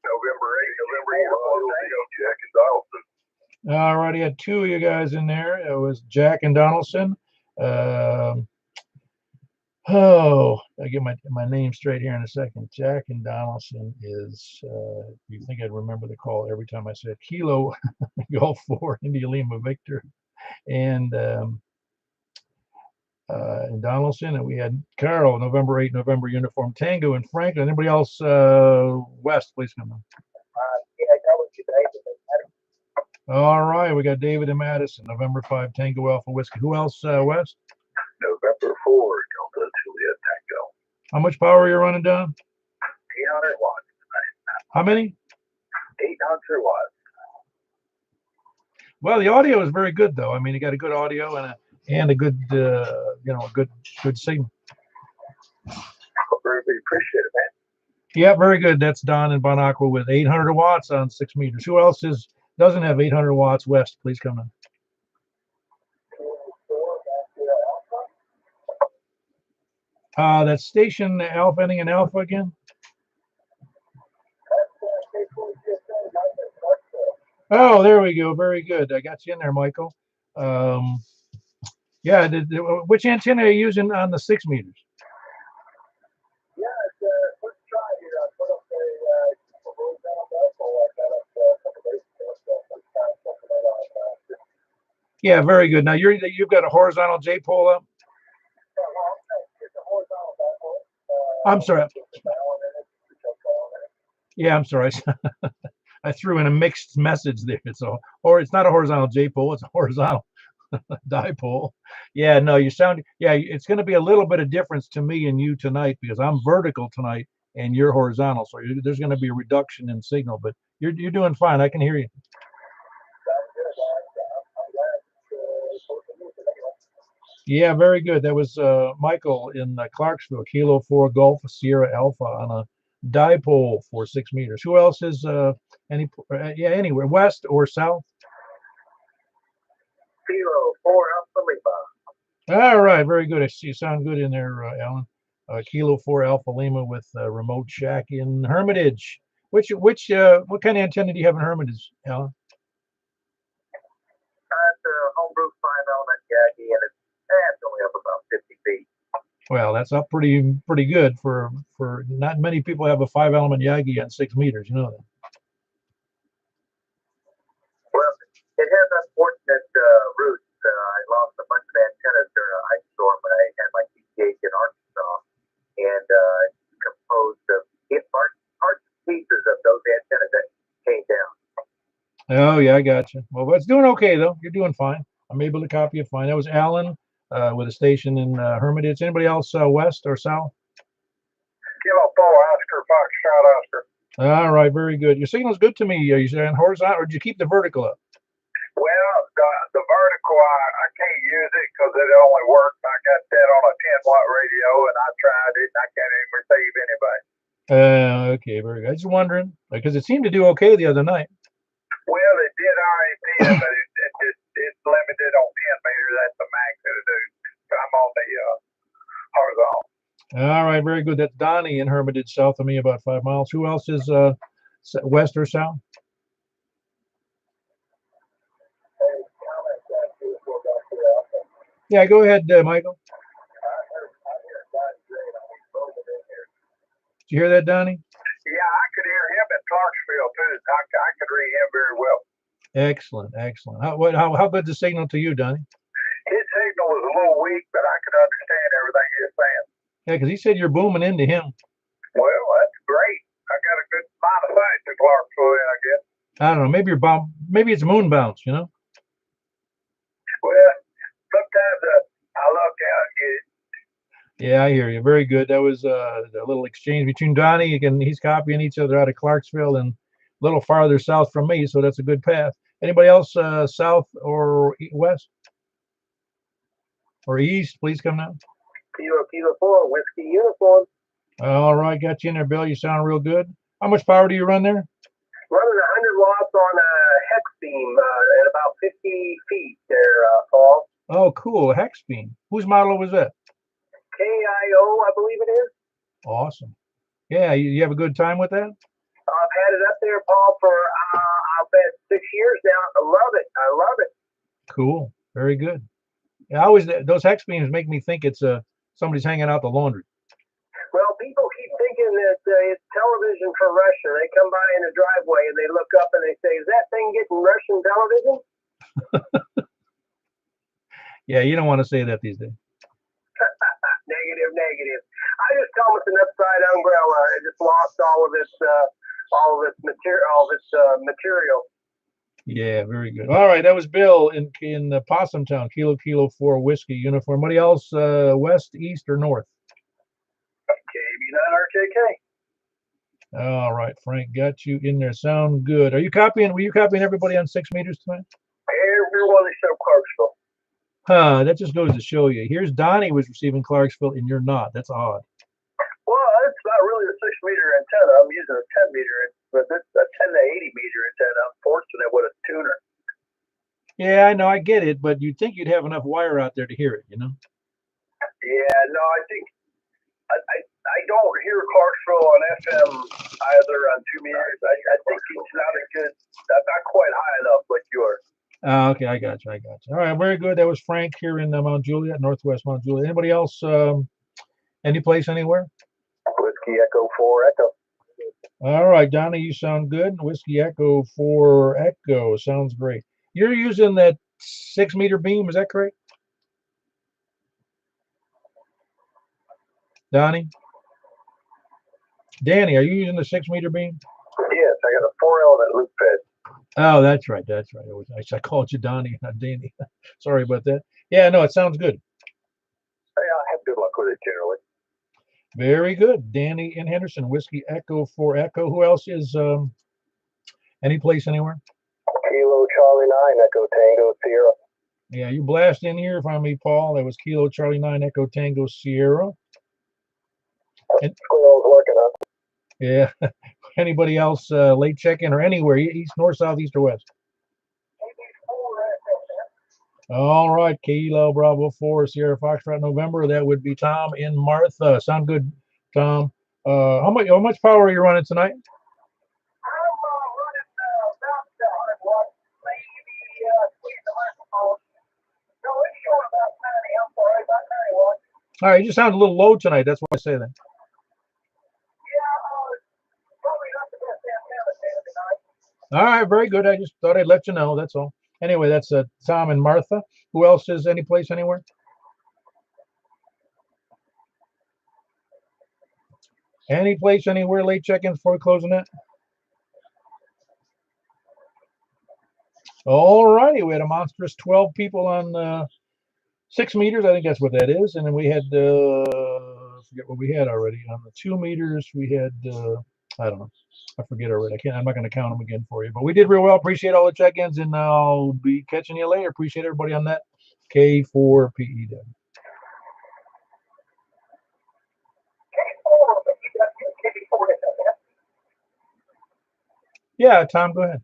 November 8th, Jack and Donaldson. All righty, I had 2 of you guys in there. It was Jack and Donaldson. Oh, I get my name straight here in a second. Jack and Donaldson is, you think I'd remember the call every time I said Kilo Golf 4 India Lima Victor and Donaldson, and we had Carol, November 8, November Uniform Tango in Franklin. Anybody else west, please come on. Yeah, that was David. All right, we got David and Madison, November 5 Tango Alpha Whiskey. Who else west? November 4, Delta Juliet Tango. How much power are you running down? 800 watts. How many? 800 watts. Well, the audio is very good, though. I mean, you got a good audio and a good, good signal. Very appreciate it, man. Yeah, very good. That's Don and Bon Aqua with 800 watts on 6 meters. Who else doesn't have 800 watts west? Please come in. That's station Alpha, ending in Alpha again. Oh, there we go. Very good. I got you in there, Michael. Yeah. Which antenna are you using on the 6 meters? Yeah, let's try here. I put up a Yeah, very good. Now you've got a horizontal J pole up. I'm sorry. Yeah, I'm sorry. I threw in a mixed message there. Or it's not a horizontal J pole. It's a horizontal dipole. Yeah, no, you sound. Yeah, it's going to be a little bit of difference to me and you tonight because I'm vertical tonight and you're horizontal. So there's going to be a reduction in signal, but you're doing fine. I can hear you. Yeah, very good. That was Michael in Clarksville, Kilo 4 Golf Sierra Alpha on a dipole for 6 meters. Who else is anywhere west or south? Kilo 4 Alpha Lima. All right, very good. I see you sound good in there, Alan. Kilo 4 Alpha Lima with remote shack in Hermitage. What kind of antenna do you have in Hermitage, Alan? It's a homebrew 5-element Yagi, and it's only up about 50 feet. Well, that's up pretty good for not many people have a 5-element Yagi on 6 meters. You know that. Well, it has unfortunate roots. I lost a bunch of antennas during an ice storm when I had my PTH in Arkansas, and it's composed of parts and pieces of those antennas that came down. Oh yeah, I got you. Well, it's doing okay though. You're doing fine. I'm able to copy it fine. That was Alan with a station in Hermitage. Anybody else west or south? Kilo 4 Oscar Foxtrot Oscar. All right, very good. Your signal's good to me. Are you saying horizontal, or did you keep the vertical up? Well, the vertical, I can't use it because it only works. I got that on a 10-watt radio, and I tried it, and I can't even receive anybody. Okay, very good. I was just wondering because it seemed to do okay the other night. Well, it did RAP, but it's limited on 10 meters. That's the max it'll do. I'm on the horizontal. All right, very good. That's Donnie in Hermitage, south of me, about 5 miles. Who else is west or south? Yeah, go ahead, Michael. Did you hear that, Donnie? Yeah, I could hear him in Clarksville too. I could read him very well. Excellent, excellent. How good's the signal to you, Donnie? Yeah, because he said you're booming into him. Well, that's great. I got a good line of sight to Clarksville, I guess. I don't know. Maybe maybe it's moon bounce. You know. Well, sometimes I look out and get it. Yeah, I hear you. Very good. That was a little exchange between Donnie. Again, he's copying each other out of Clarksville and a little farther south from me, so that's a good path. Anybody else south or west or east? Please come now. Kilo 4, whiskey uniform. All right, got you in there, Bill. You sound real good. How much power do you run there? Running 100 watts on a hex beam at about 50 feet there, Paul. Oh, cool. A hex beam. Whose model was that? KIO, I believe it is. Awesome. Yeah, you have a good time with that? I've had it up there, Paul, for I'll bet 6 years now. I love it. I love it. Cool. Very good. Yeah, I always those hex beams make me think it's somebody's hanging out the laundry. Well, people keep thinking that it's television for Russia. They come by in the driveway and they look up and they say, "Is that thing getting Russian television?" Yeah, you don't want to say that these days. Negative, negative. I just tell them it's an upside umbrella. It just lost all of its material. Yeah, very good. All right, that was Bill in Possum Town, Kilo 4 whiskey uniform. Anybody else west, east, or north? KB9RJK. All right, Frank, got you in there. Sound good. Were you copying everybody on 6 meters tonight? Everyone except Clarksville. Huh, that just goes to show you. Here's Donnie was receiving Clarksville and you're not. That's odd. Well, it's not really a 6-meter antenna. I'm using a 10-meter, but it's a 10 to 80 meter antenna. I'm fortunate with a tuner. Yeah, I know, I get it, but you'd think you'd have enough wire out there to hear it, you know? Yeah, no, I think I don't hear Clarksville on FM either on 2 meters. I think it's not a good, not quite high enough like yours. Okay, I got you. All right, very good. That was Frank here in Mount Juliet, Northwest Mount Juliet. Anybody else? Any place, anywhere? Whiskey Echo 4 Echo. All right, Donnie, you sound good. Whiskey Echo 4 Echo sounds great. You're using that 6-meter beam, is that correct? Donnie? Danny, are you using the 6-meter beam? Yes, I got a 4-element loop fed. Oh, that's right. I called you Donnie, not Danny. Sorry about that. Yeah, no, it sounds good. Hey, I have good luck with it generally. Very good. Danny and Henderson, Whiskey Echo 4 Echo. Who else is any place, anywhere? Kilo Charlie 9 Echo Tango Sierra. Yeah, you blast in here for me, Paul. That was Kilo Charlie 9 Echo Tango Sierra. And, Squirrel's working on. yeah. Anybody else late check-in or anywhere, east, north, south, east, or west? All right, Kilo Bravo 4 Sierra Foxtrot November. That would be Tom in Martha. Sound good, Tom. How much power are you running tonight? I'm running about 100 watts, maybe squeeze the microphone. No, it's showing about 90. I'm sorry, about 90 watts. All right, you just sound a little low tonight. That's why I say that. Yeah, probably not the best antenna tonight. All right, very good. I just thought I'd let you know. That's all. Anyway, that's Tom and Martha. Who else is any place, anywhere? Any place, anywhere, late check-ins before we closing it? All righty, we had a monstrous 12 people on 6 meters. I think that's what that is. And then we had, I forget what we had already. On the 2 meters, we had, I don't know. I forget already. I'm not going to count them again for you. But we did real well. Appreciate all the check-ins, and I'll be catching you later. Appreciate everybody on that. K4PEW. Yeah, Tom, go ahead.